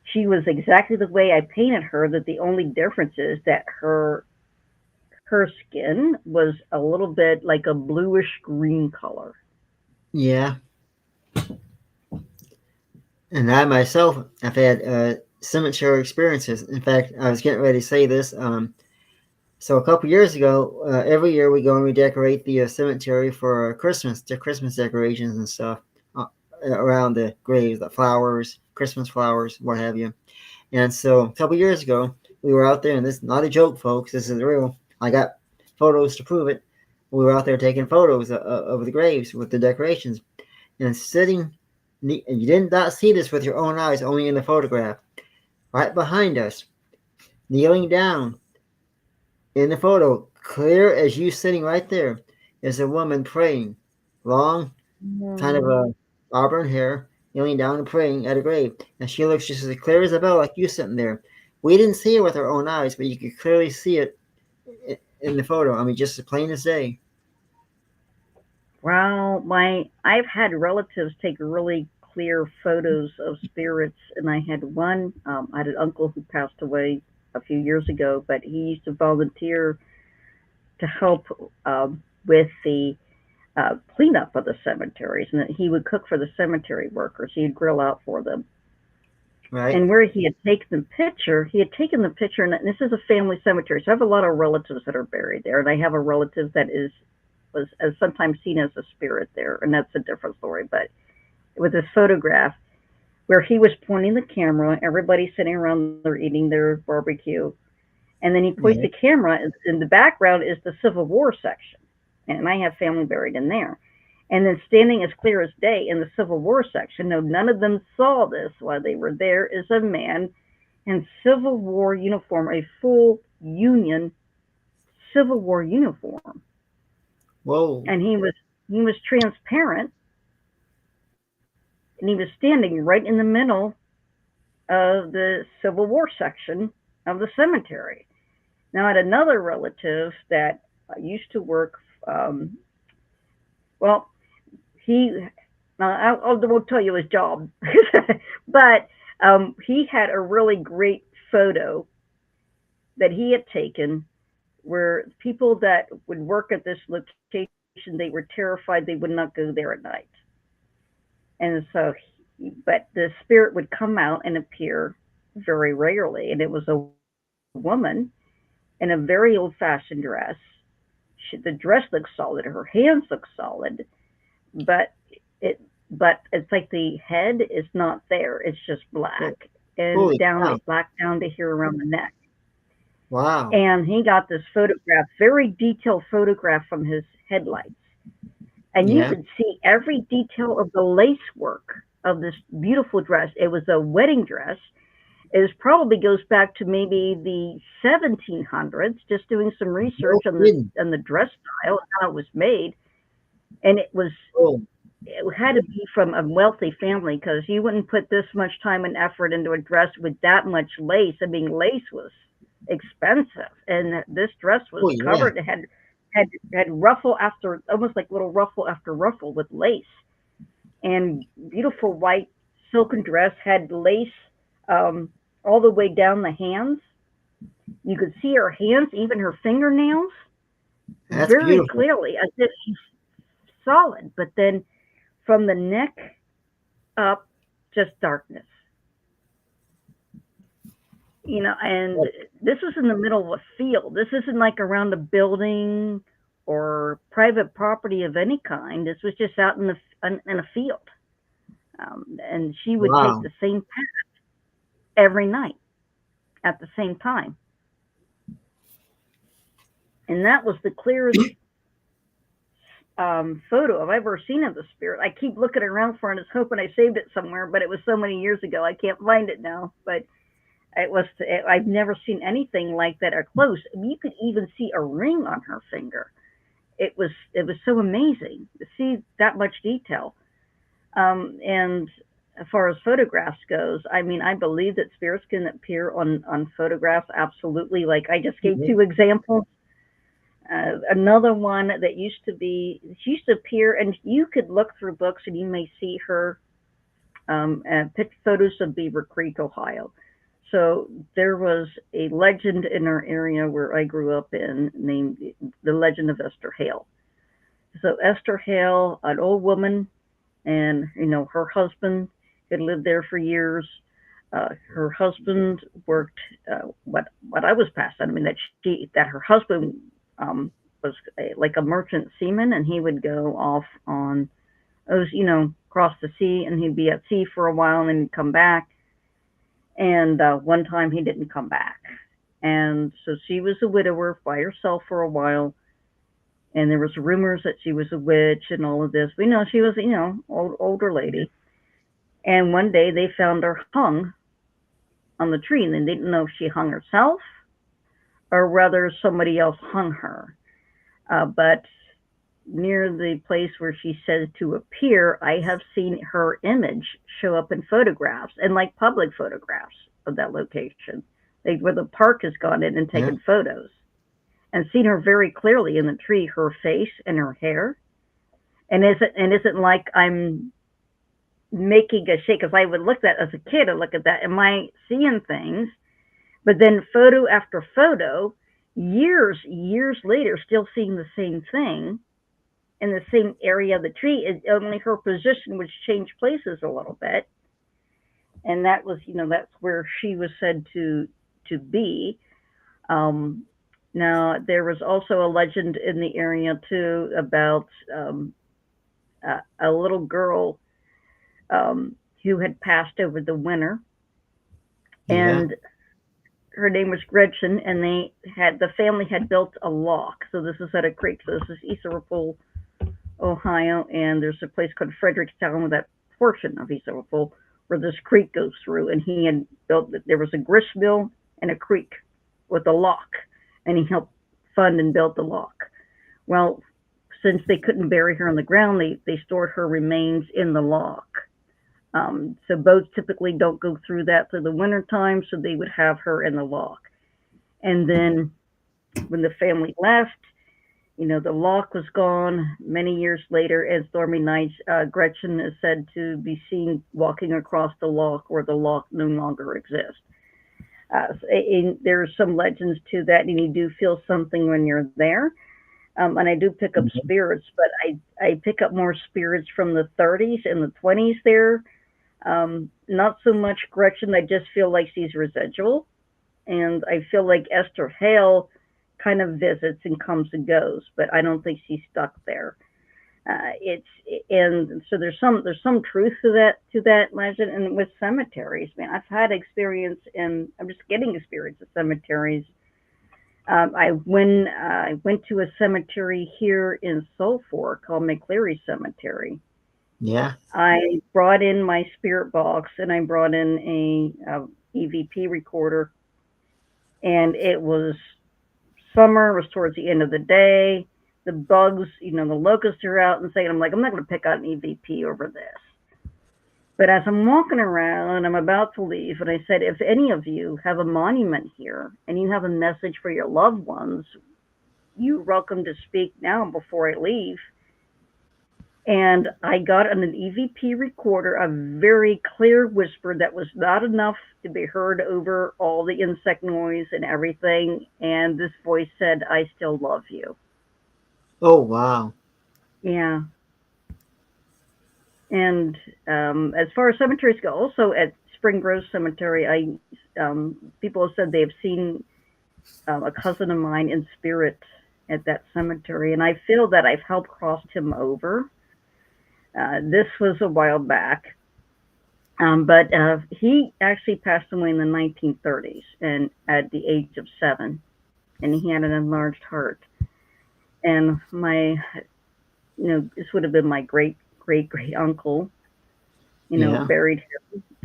she was exactly the way I painted her. That the only difference is that her skin was a little bit like a bluish green color. Yeah. And I myself have had cemetery experiences. In fact, I was getting ready to say this. So a couple years ago, every year we go and we decorate the cemetery for Christmas, the Christmas decorations and stuff around the graves, the flowers, Christmas flowers, what have you. And so a couple years ago, we were out there, and this is not a joke, folks. This is real. I got photos to prove it. We were out there taking photos of the graves with the decorations, and sitting. And you did not see this with your own eyes, only in the photograph. Right behind us, kneeling down in the photo, clear as you sitting right there, is a woman praying. Long, kind of Mm. a auburn hair, kneeling down and praying at a grave. And she looks just as clear as a bell, like you sitting there. We didn't see it with our own eyes, but you could clearly see it in the photo. I mean, just as plain as day. Well, I've had relatives take really clear photos of spirits, and I had an uncle who passed away a few years ago, but he used to volunteer to help with the cleanup of the cemeteries, and that he would cook for the cemetery workers. He'd grill out for them. Right? And where he had taken the picture, and this is a family cemetery, so I have a lot of relatives that are buried there, and I have a relative that was as sometimes seen as a spirit there, and that's a different story. But with this photograph, where he was pointing the camera. Everybody's sitting around there eating their barbecue, and then he points the Yeah. camera. In the background is the Civil War section, and I have family buried in there. And then standing as clear as day in the Civil War section, no, none of them saw this while they were there, is a man in Civil War uniform, a full Union Civil War uniform, Whoa. and he was transparent, and he was standing right in the middle of the Civil War section of the cemetery. Now, I had another relative that used to work. Well, he I won't tell you his job, but he had a really great photo that he had taken where people that would work at this location, they were terrified they would not go there at night. And so, but the spirit would come out and appear very rarely. And it was a woman in a very old fashioned dress. The dress looks solid, her hands look solid, but it but it's like the head is not there. It's just Ho- black and Holy down, cow. like black down to here around the neck. Wow. And he got this photograph, very detailed photograph from his headlights. And you Yeah. could see every detail of the lace work of this beautiful dress. It was a wedding dress. It probably goes back to maybe the 1700s. Just doing some No research kidding. on the dress style and how it was made, and Oh, it had to be from a wealthy family because you wouldn't put this much time and effort into a dress with that much lace. I mean, lace was expensive, and this dress was oh yeah. covered. It had ruffle after, almost like little ruffle after ruffle with lace, and beautiful white silken dress had lace um, all the way down the hands. You could see her hands, even her fingernails, That's very beautiful. clearly, as if she's solid. But then from the neck up, just darkness. And this was in the middle of a field. This isn't like around a building or private property of any kind. This was just out in a field. And she would take Wow. the same path every night at the same time. And that was the clearest photo I've ever seen of the spirit. I keep looking around for it, and hoping I saved it somewhere, but it was so many years ago I can't find it now. But I've never seen anything like that up close. You could even see a ring on her finger. It was so amazing to see that much detail. And as far as photographs goes, I mean, I believe that spirits can appear on photographs. Absolutely. Like I just gave Yeah. two examples. Another one that she used to appear, and you could look through books and you may see her pick photos of Beaver Creek, Ohio. So there was a legend in our area where I grew up in named the Legend of Esther Hale. So Esther Hale, an old woman, and her husband had lived there for years. Her husband worked what I was passed on. I mean that her husband was like a merchant seaman, and he would go off on those across the sea, and he'd be at sea for a while, and then he'd come back. And one time he didn't come back, and so she was a widower by herself for a while. And there was rumors that she was a witch and all of this. We know she was, older lady. And one day they found her hung on the tree, and they didn't know if she hung herself or whether somebody else hung her. But near the place where she says to appear, I have seen her image show up in photographs, and like public photographs of that location, where the park has gone in and Yeah. taken photos, and seen her very clearly in the tree, her face and her hair. And isn't like I'm making a shake, because I would look at that as a kid. I look at that, am I seeing things? But then photo after photo, years later, still seeing the same thing in the same area of the tree. Only her position would change places a little bit, and that's where she was said to be. Um, Now there was also a legend in the area too about a little girl. who had passed over the winter, Yeah. and her name was Gretchen, and the family had built a lock. So this is at a creek. So this is East Liverpool, Ohio, and there's a place called Frederickstown, with that portion of East Liverpool where this creek goes through. And he had built there was a grist mill and a creek with a lock, and he helped fund and build the lock. Well, since they couldn't bury her on the ground, they stored her remains in the lock. So boats typically don't go through that through the winter time, so they would have her in the lock. And then when the family left, the lock was gone. Many years later, and stormy nights, Gretchen is said to be seen walking across the lock where the lock no longer exists. There's some legends to that, and you do feel something when you're there. And I do pick up Mhm. spirits, but I pick up more spirits from the 30s and the 20s there. Not so much Gretchen. I just feel like she's residual, and I feel like Esther Hale kind of visits and comes and goes, but I don't think she's stuck there. It's and so there's some truth to that legend. And with cemeteries, man, I've had experience, and I'm just getting experience at cemeteries. I went to a cemetery here in Sulphur called McCleary Cemetery. Yeah. I brought in my spirit box, and I brought in a EVP recorder, and it was summer. It was towards the end of the day. The bugs, the locusts are out and saying, I'm like, I'm not going to pick out an EVP over this. But as I'm walking around, I'm about to leave, and I said, if any of you have a monument here and you have a message for your loved ones, you're welcome to speak now before I leave. And I got on an EVP recorder a very clear whisper that was not enough to be heard over all the insect noise and everything. And this voice said, I still love you. Oh, wow. Yeah. And as far as cemeteries go, also at Spring Grove Cemetery, people have said they have seen a cousin of mine in spirit at that cemetery, and I feel that I've helped cross him over. This was a while back, but he actually passed away in the 1930s, and at the age of 7, and he had an enlarged heart. And this would have been my great uncle, Yeah. buried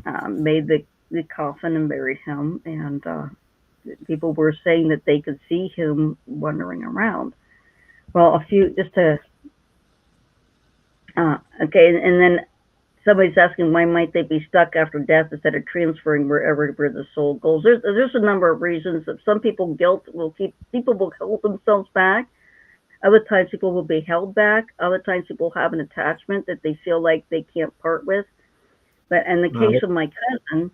him, made the coffin and buried him, and people were saying that they could see him wandering around. Well, okay, and then somebody's asking why might they be stuck after death instead of transferring where the soul goes. There's a number of reasons. That some people will hold themselves back. Other times people will be held back. Other times people have an attachment that they feel like they can't part with. But in the case Right. of my cousin,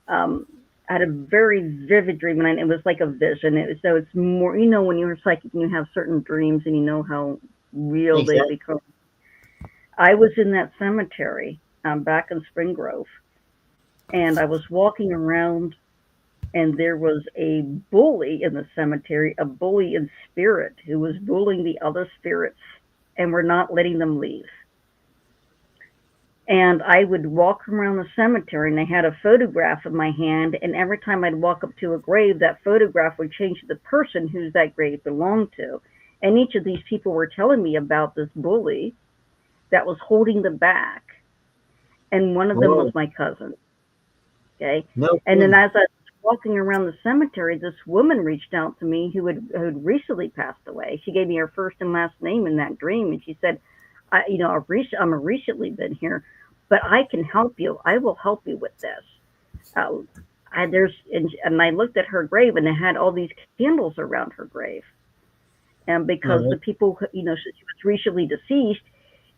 I had a very vivid dream, and it was like a vision. So it's more, when you're psychic and you have certain dreams, and you know how real they Exactly. become. I was in that cemetery back in Spring Grove, and I was walking around, and there was a bully in the cemetery, a bully in spirit who was bullying the other spirits, and were not letting them leave. And I would walk around the cemetery, and I had a photograph in my hand, and every time I'd walk up to a grave, that photograph would change to the person whose that grave belonged to. And each of these people were telling me about this bully that was holding them back, and one of them was Whoa. my cousin. Okay. No And then kidding. as I was walking around the cemetery, this woman reached out to me who had recently passed away. She gave me her first and last name in that dream, and she said, I'm a recently been here, but I can help you. I will help you with this. Uh, and I looked at her grave, and it had all these candles around her grave. And All because the right. people, since she was recently deceased,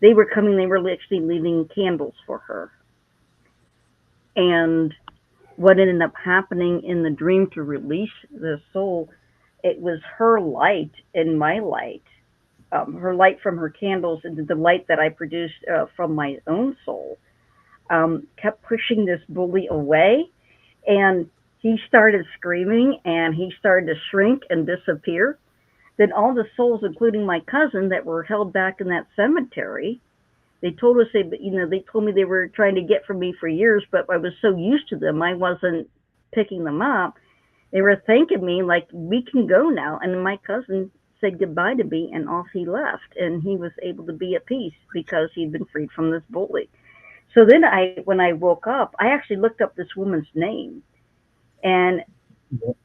they were literally leaving candles for her. And what ended up happening in the dream to release the soul, it was her light and my light, her light from her candles, and the light that I produced from my own soul, kept pushing this bully away. And he started screaming, and he started to shrink and disappear. Then all the souls, including my cousin, that were held back in that cemetery, They told us they told me they were trying to get from me for years, but I was so used to them, I wasn't picking them up. They were thanking me like, we can go now. And my cousin said goodbye to me, and off he left. And he was able to be at peace because he'd been freed from this bully. So then when I woke up, I actually looked up this woman's name. And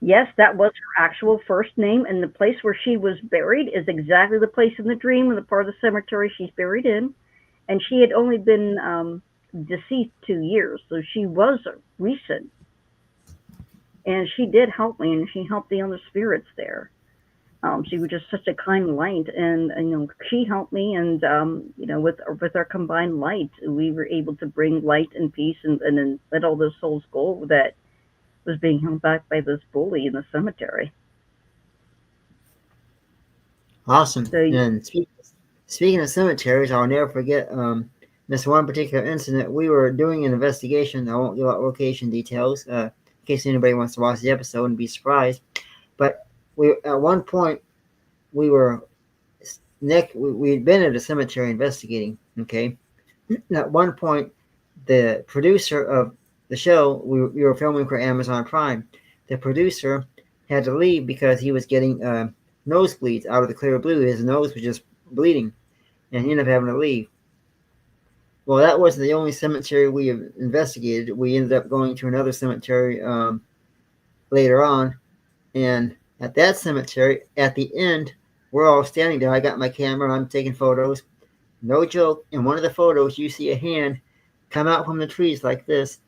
yes, that was her actual first name. And the place where she was buried is exactly the place in the dream and the part of the cemetery she's buried in. And she had only been deceased 2 years. So she was recent. And she did help me, and she helped the other spirits there. She was just such a kind light, and she helped me, and with our combined light, we were able to bring light and peace, and then let all those souls go that was being held back by this bully in the cemetery. Awesome. So And speaking of cemeteries, I'll never forget this one particular incident. We were doing an investigation. I won't give out location details in case anybody wants to watch the episode and be surprised. But we at one point we were Nick. We'd been at a cemetery investigating. Okay. And at one point, the producer of the show, we were filming for Amazon Prime. The producer had to leave because he was getting nosebleeds out of the clear blue. His nose was just bleeding, and he ended up having to leave. Well, that wasn't the only cemetery we investigated. We ended up going to another cemetery later on, and at that cemetery, at the end, we're all standing there. I got my camera. I'm taking photos. No joke. In one of the photos, you see a hand come out from the trees like this,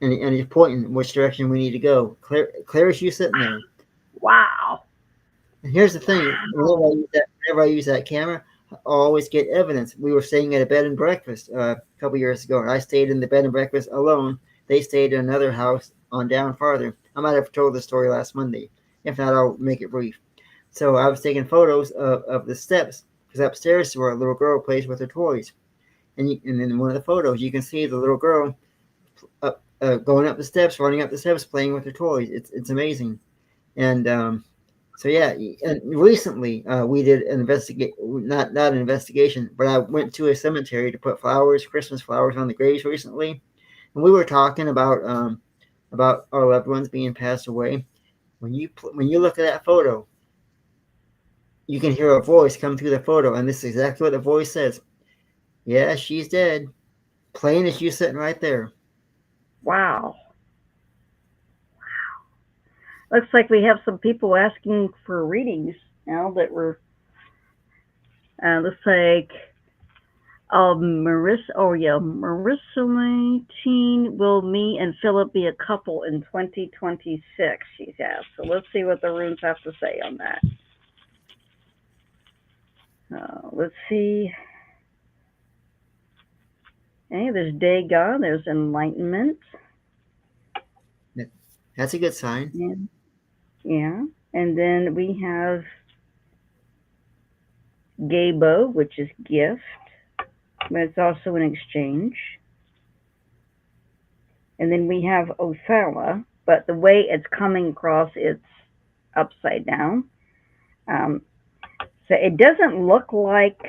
and he's pointing which direction we need to go. Clear as you sitting there. wow, And here's the thing: wow, whenever I use that camera, I always get evidence. We were staying at a bed and breakfast a couple years ago, and I stayed in the bed and breakfast alone. They stayed in another house on down farther. I might have told the story last Monday. If not, I'll make it brief. So I was taking photos of the steps because upstairs is where a little girl plays with her toys. And in one of the photos, you can see the little girl going up the steps, running up the steps, playing with her toys. It's amazing. And so yeah, and recently we did an not an investigation, but I went to a cemetery to put flowers, Christmas flowers, on the graves recently, and we were talking about our loved ones being passed away. When you look at that photo, you can hear a voice come through the photo, and this is exactly what the voice says. Yeah, she's dead. Plain as you sitting right there. wow. Looks like we have some people asking for readings now that we're. Looks like Marissa. Oh yeah, Marissa 19. Will me and Philip be a couple in 2026? She's asked. So let's see what the runes have to say on that. Let's see. Hey, there's day gone. There's enlightenment. That's a good sign. Yeah. And then we have Gabo, which is gift, but it's also an exchange. And then we have Othala, but the way it's coming across, it's upside down. So it doesn't look like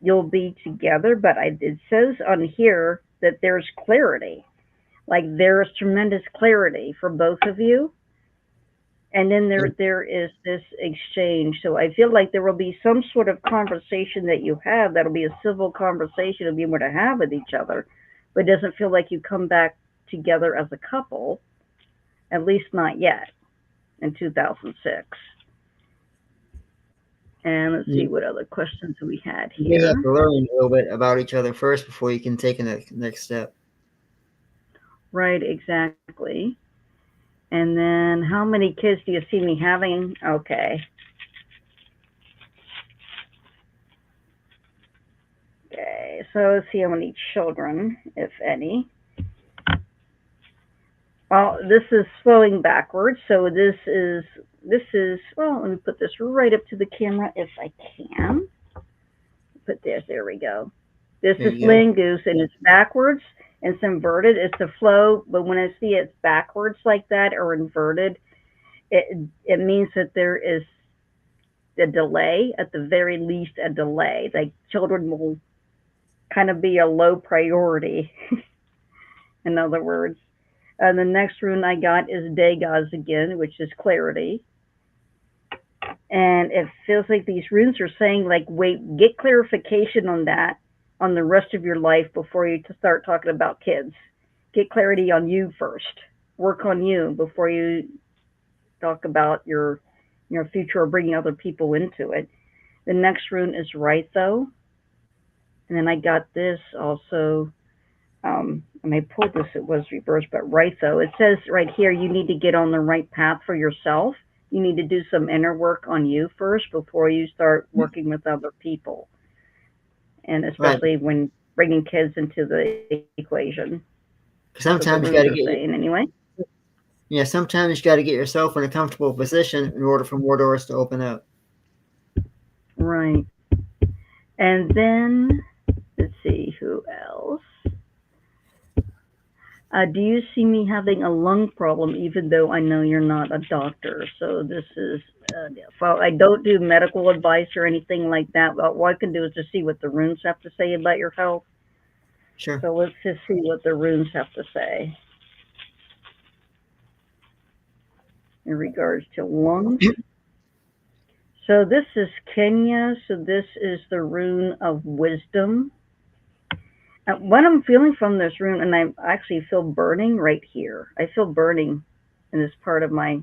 you'll be together, but it says on here that there's clarity. Like there's tremendous clarity for both of you. And then there is this exchange. So I feel like there will be some sort of conversation that you have that'll be a civil conversation you'll be able to have with each other, but it doesn't feel like you come back together as a couple, at least not yet in 2006. And let's see what other questions we had here. You have to learn a little bit about each other first before you can take the next step. Right, exactly. And then how many kids do you see me having? Okay. Okay, so let's see how many children, if any. Well, this is flowing backwards, so this is, well, let me put this right up to the camera if I can. Put this, there we go. This is Langoose, and it's backwards, and it's inverted. It's the flow, but when I see it's backwards like that or inverted, it means that there is a delay, at the very least a delay. Like children will kind of be a low priority, in other words. The next rune I got is Dagaz again, which is clarity. And it feels like these runes are saying, like, wait, get clarification on that, on the rest of your life before you start talking about kids. Get clarity on you first. Work on you before you talk about your future or bringing other people into it. The next rune is Rytho. And then I got this also. When I pulled this, it was reversed, but Rytho. It says right here, you need to get on the right path for yourself. You need to do some inner work on you first before you start working with other people. And Right. especially when bringing kids into the equation. That's what the Sometimes you got runes to are get saying anyway. yeah. Sometimes you got to get yourself in a comfortable position in order for more doors to open up. Right. And then, let's see, who else? Do you see me having a lung problem, even though I know you're not a doctor? So this is, well, I don't do medical advice or anything like that, but what I can do is just see what the runes have to say about your health. Sure. So let's just see what the runes have to say in regards to lungs. So this is Kenya. So this is the rune of wisdom. What I'm feeling from this rune, and I actually feel burning right here. I feel burning in this part of my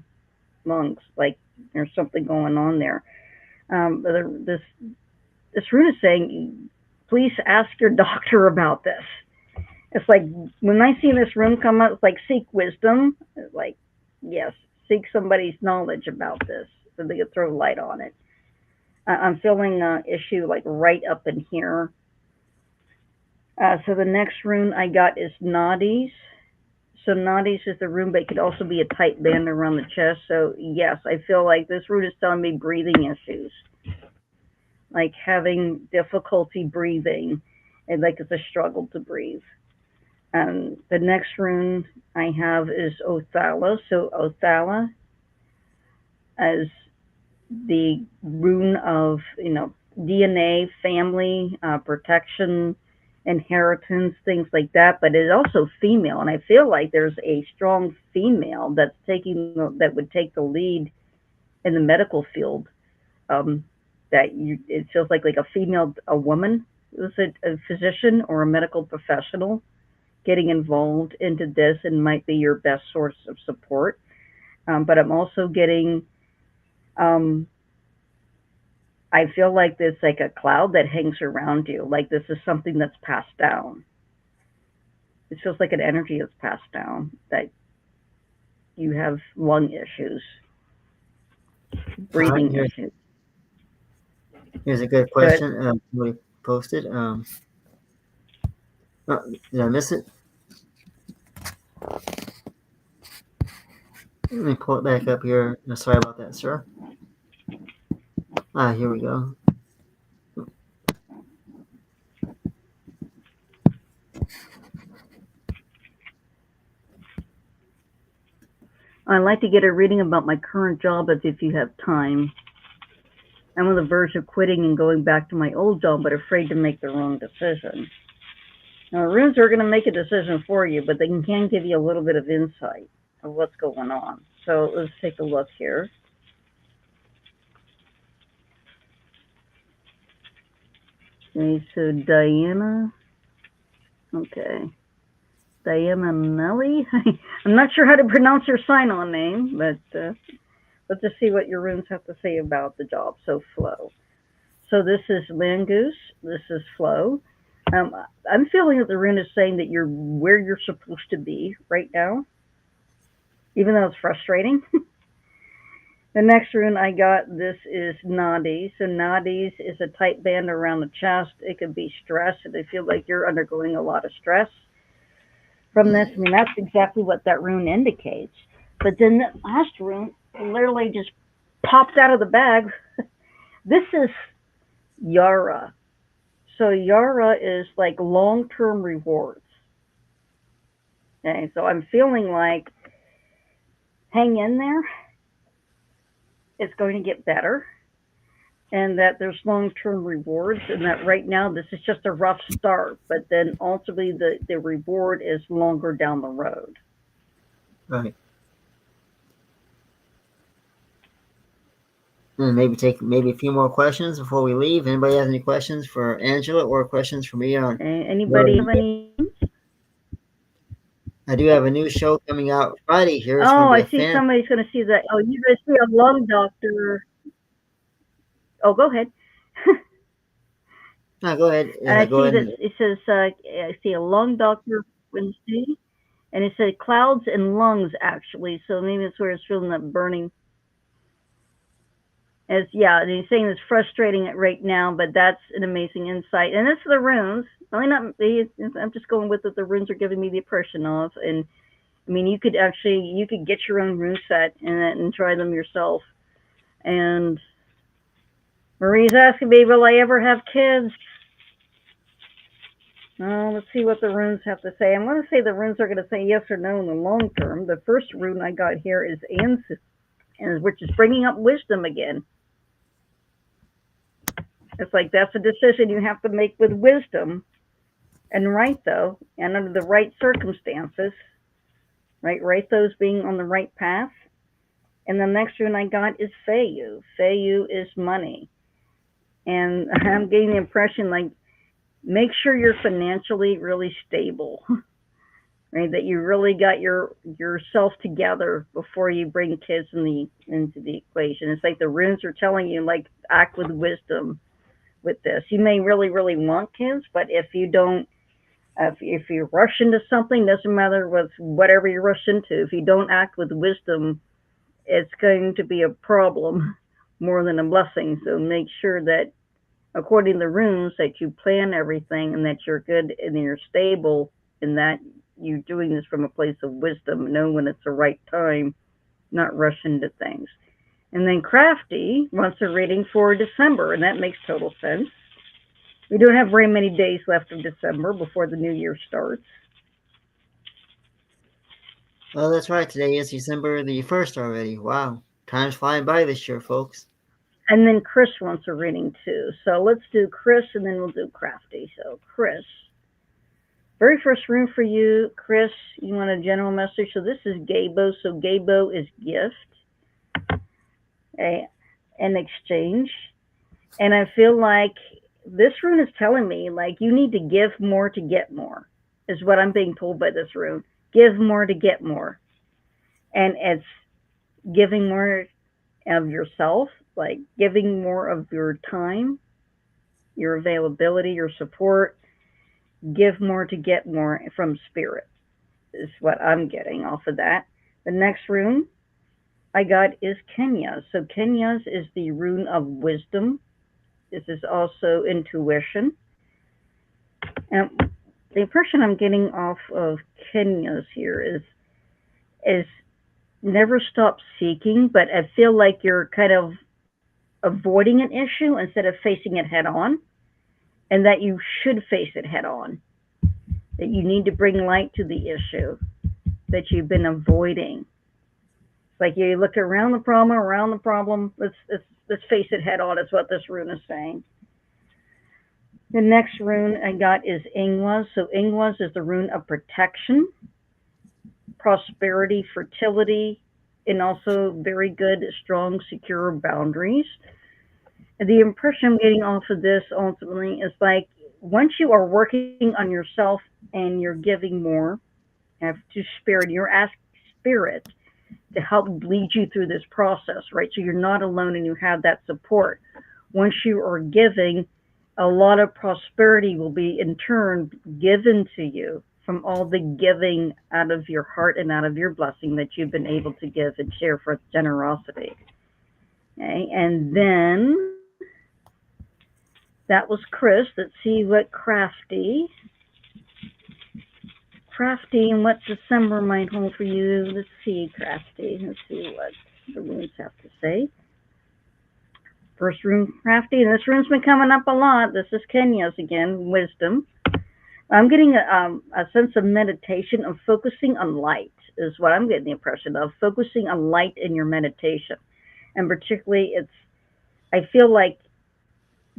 lungs, like there's something going on there. But this rune is saying, please ask your doctor about this. It's like when I see this rune come up, it's like seek wisdom. It's like, yes, seek somebody's knowledge about this so they can throw light on it. I'm feeling an issue like right up in here. So the next rune I got is Nadis. So Nadis is the rune, but it could also be a tight band around the chest. So yes, I feel like this rune is telling me breathing issues, like having difficulty breathing, and like it's a struggle to breathe. The next rune I have is Othala. So Othala as the rune of DNA, family, protection, inheritance, things like that. But it's also female, and I feel like there's a strong female that would take the lead in the medical field. Um, it feels like a woman who's a physician or a medical professional getting involved into this and might be your best source of support. But I'm also getting um, I feel like there's like a cloud that hangs around you, like this is something that's passed down. It feels like an energy that's passed down, that you have lung issues, All right. breathing issues. Here's a good So question. We posted. Oh, did I miss it? Let me pull it back up here. No, sorry about that, sir. Here we go. I'd like to get a reading about my current job if you have time. I'm on the verge of quitting and going back to my old job, but afraid to make the wrong decision. Now, the runes are going to make a decision for you, but they can give you a little bit of insight of what's going on. So let's take a look here. Okay, so Diana. Okay. Diana Nelly. I'm not sure how to pronounce your sign-on name, but let's just see what your runes have to say about the job. So Flo. So this is Langoose. This is Flo. I'm feeling that the rune is saying that you're where you're supposed to be right now, even though it's frustrating. The next rune I got, this is Nadis. So Nadis is a tight band around the chest. It could be stress, and I feel like you're undergoing a lot of stress from this. I mean, that's exactly what that rune indicates. But then the last rune literally just popped out of the bag. This is Yara. So Yara is like long-term rewards. Okay, so I'm feeling like hang in there. It's going to get better. and that there's long-term rewards, and that right now this is just a rough start, but then ultimately the reward is longer down the road. Right. And maybe take maybe a few more questions before we leave. Anybody has any questions for Angela or questions for me on? Anybody have any? I do have a new show coming out Friday here. It's going Oh, to be I a see fan. somebody's going to see that. Oh, you're going to see a lung doctor. Oh, go ahead. No, go ahead. And I Go see ahead. that it says, I see a lung doctor Wednesday, and it said clouds and lungs actually. So maybe it's where it's feeling that burning. As yeah, and he's saying it's frustrating right now, but that's an amazing insight. And it's the runes. Only not. I'm just going with what the runes are giving me the impression of. And I mean, you could get your own rune set and try them yourself. And Marie's asking me, will I ever have kids? Let's see what the runes have to say. I'm going to say the runes are going to say yes or no in the long term. The first rune I got here is ancestral, which is bringing up wisdom again. It's like that's a decision you have to make with wisdom and right, though, and under the right circumstances. Right, those being on the right path. And the next rune I got is Feiyu. Feiyu is money. And I'm getting the impression like make sure you're financially really stable. Right, that you really got yourself together before you bring kids into the equation. It's like the runes are telling you like act with wisdom with this. You may really want kids, but if you don't, if you rush into something, doesn't matter with whatever you rush into. If you don't act with wisdom, it's going to be a problem more than a blessing. So make sure that according to the runes that you plan everything and that you're good and you're stable and that you're doing this from a place of wisdom, know when it's the right time, not rush into things. And then Crafty wants a reading for December, and that makes total sense. We don't have very many days left of December before the new year starts. Well, that's right. Today is December the 1st already. Wow. Time's flying by this year, folks. And then Chris wants a reading too. So let's do Chris and then we'll do Crafty. So Chris, very first room for you, Chris. You want a general message? So this is Gabo. So Gabo is gift, an exchange, and I feel like this rune is telling me like you need to give more to get more. Is what I'm being told by this rune. Give more to get more, and it's giving more of yourself, like giving more of your time, your availability, your support. Give more to get more from spirit is what I'm getting off of that. The next rune I got is Kenya's. So Kenya's is the rune of wisdom. This is also intuition. And the impression I'm getting off of Kenya's here is never stop seeking, but I feel like you're kind of avoiding an issue instead of facing it head on, and that you should face it head on. That you need to bring light to the issue that you've been avoiding. It's like you look around the problem. Let's face it head on. Is what this rune is saying. The next rune I got is Ingwas. So Ingwas is the rune of protection, prosperity, fertility, and also very good, strong, secure boundaries. And the impression I'm getting off of this ultimately is like once you are working on yourself and you're giving more to spirit, you're asking spirit to help lead you through this process, right? So you're not alone and you have that support. Once you are giving, a lot of prosperity will be in turn given to you from all the giving out of your heart and out of your blessing that you've been able to give and share for generosity. Okay, and then that was Chris. Let's see what Crafty and what December might hold for you. Let's see, Crafty. Let's see what the runes have to say. First rune, Crafty, and this rune's been coming up a lot. This is Kenya's again, wisdom. I'm getting a sense of meditation, of focusing on light, is what I'm getting the impression of. Focusing on light in your meditation. And particularly, I feel like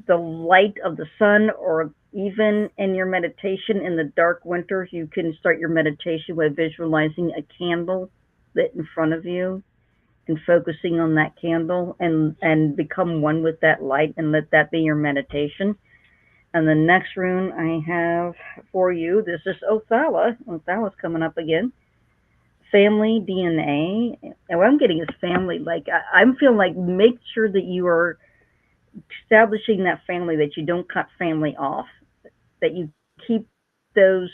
the light of the sun, or even in your meditation in the dark winters, you can start your meditation by visualizing a candle lit in front of you and focusing on that candle, and become one with that light, and let that be your meditation. And the next rune I have for you, this is Othala. Othala's coming up again. Family DNA. And what I'm getting is family. Like, I'm feeling like, make sure that you are establishing that family, that you don't cut family off, that you those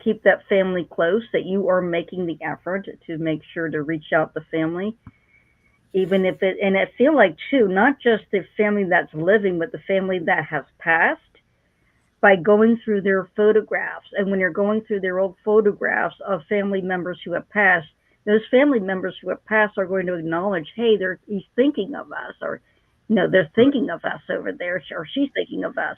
keep that family close, that you are making the effort to make sure to reach out to family, even if it, and I feel like too, not just the family that's living, but the family that has passed, by going through their photographs. And when you're going through their old photographs of family members who have passed, those family members who have passed are going to acknowledge, hey, he's thinking of us, or they're thinking of us over there, or she's thinking of us.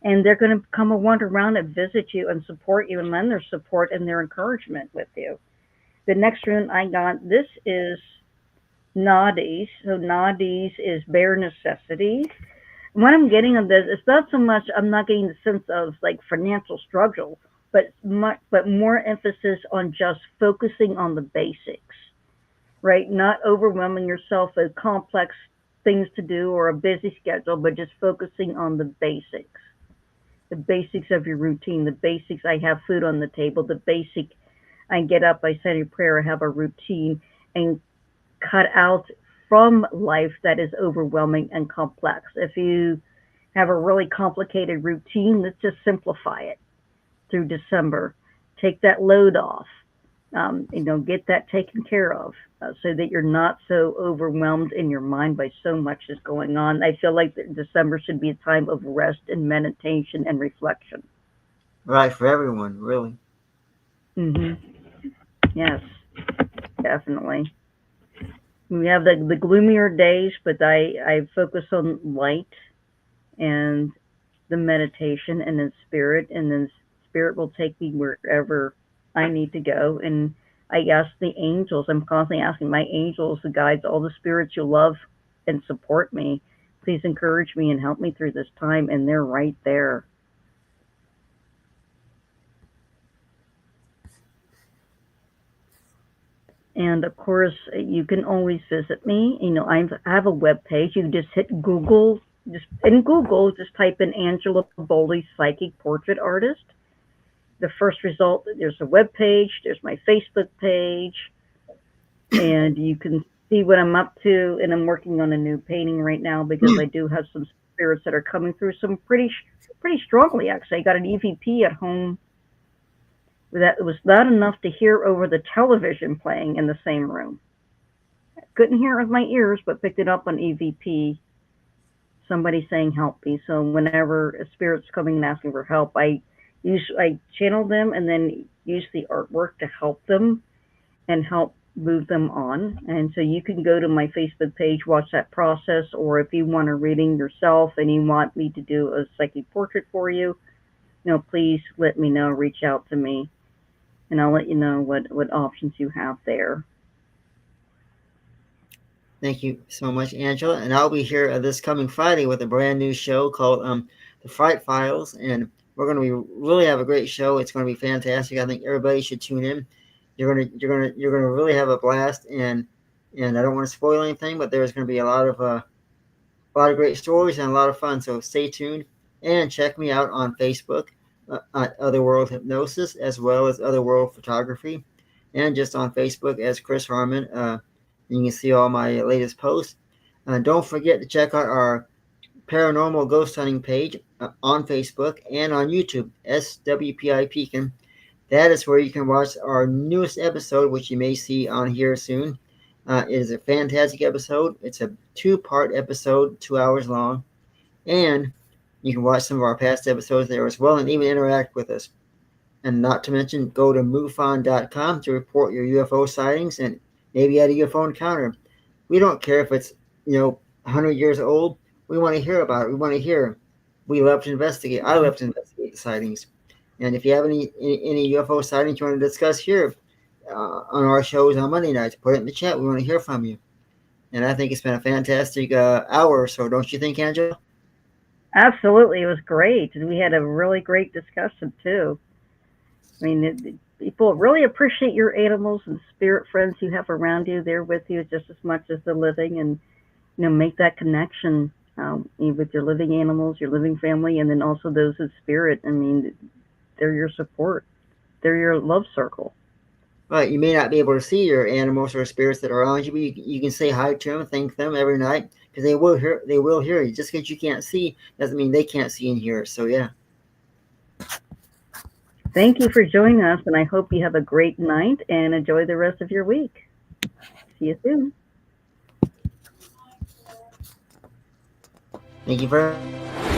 And they're going to come and wander around and visit you and support you and lend their support and their encouragement with you. The next rune I got, this is Nadis. So Nadis is bare necessities. What I'm getting on this, it's not so much, I'm not getting the sense of like financial struggle, but more emphasis on just focusing on the basics, right? Not overwhelming yourself with complex things to do or a busy schedule, but just focusing on the basics. The basics of your routine, the basics, I have food on the table, the basic, I get up, I say a prayer, I have a routine, and cut out from life that is overwhelming and complex. If you have a really complicated routine, let's just simplify it through December. Take that load off. Get that taken care of, so that you're not so overwhelmed in your mind by so much is going on. I feel like December should be a time of rest and meditation and reflection. Right, for everyone, really. Hmm. Yes, definitely. We have the gloomier days, but I focus on light and the meditation, and then spirit, and then spirit will take me wherever I need to go. And I ask the angels, I'm constantly asking my angels, the guides, all the spirits you love and support me, please encourage me and help me through this time. And they're right there. And of course, you can always visit me. I have a web page. You just hit Google, just type in Angela Boley, psychic portrait artist. The first result, there's a web page, there's my Facebook page, and you can see what I'm up to. And I'm working on a new painting right now, because I do have some spirits that are coming through some pretty strongly. Actually, I got an EVP at home that was not enough to hear over the television playing in the same room. I couldn't hear it with my ears, but picked it up on EVP. Somebody saying help me. So whenever a spirit's coming and asking for help, I channel them and then use the artwork to help them and help move them on. And so you can go to my Facebook page, watch that process, or if you want a reading yourself and you want me to do a psychic portrait for you, please let me know, reach out to me, and I'll let you know what options you have there. Thank you so much, Angela. And I'll be here this coming Friday with a brand new show called The Fright Files, and we're going to really have a great show. It's going to be fantastic. I think everybody should tune in. You're going to really have a blast, and I don't want to spoil anything, but there's going to be a lot of great stories and a lot of fun. So stay tuned and check me out on Facebook at Otherworld Hypnosis, as well as Otherworld Photography, and just on Facebook as Chris Harmon. You can see all my latest posts. Don't forget to check out our paranormal ghost hunting page on Facebook and on YouTube, SWPI Pekin. That is where you can watch our newest episode, which you may see on here soon. It is a fantastic episode. It's a 2-part episode, 2 hours long. And you can watch some of our past episodes there as well, and even interact with us. And not to mention, go to MUFON.com to report your UFO sightings and maybe had a UFO encounter. We don't care if it's 100 years old. We want to hear about it. We want to hear. We love to investigate. I love to investigate the sightings. And if you have any UFO sightings you want to discuss here on our shows on Monday nights, put it in the chat. We want to hear from you. And I think it's been a fantastic hour or so, don't you think, Angela? Absolutely, it was great, and we had a really great discussion too. I mean, people really appreciate your animals and spirit friends you have around you. They're with you just as much as the living, and make that connection with your living animals, your living family, and then also those in spirit. I mean, they're your support. They're your love circle. Right, you may not be able to see your animals or spirits that are around you, but you can say hi to them, thank them every night because they will hear. They will hear you. Just because you can't see doesn't mean they can't see and hear. So yeah, Thank you for joining us, and I hope you have a great night and enjoy the rest of your week. See you soon. thank you very much.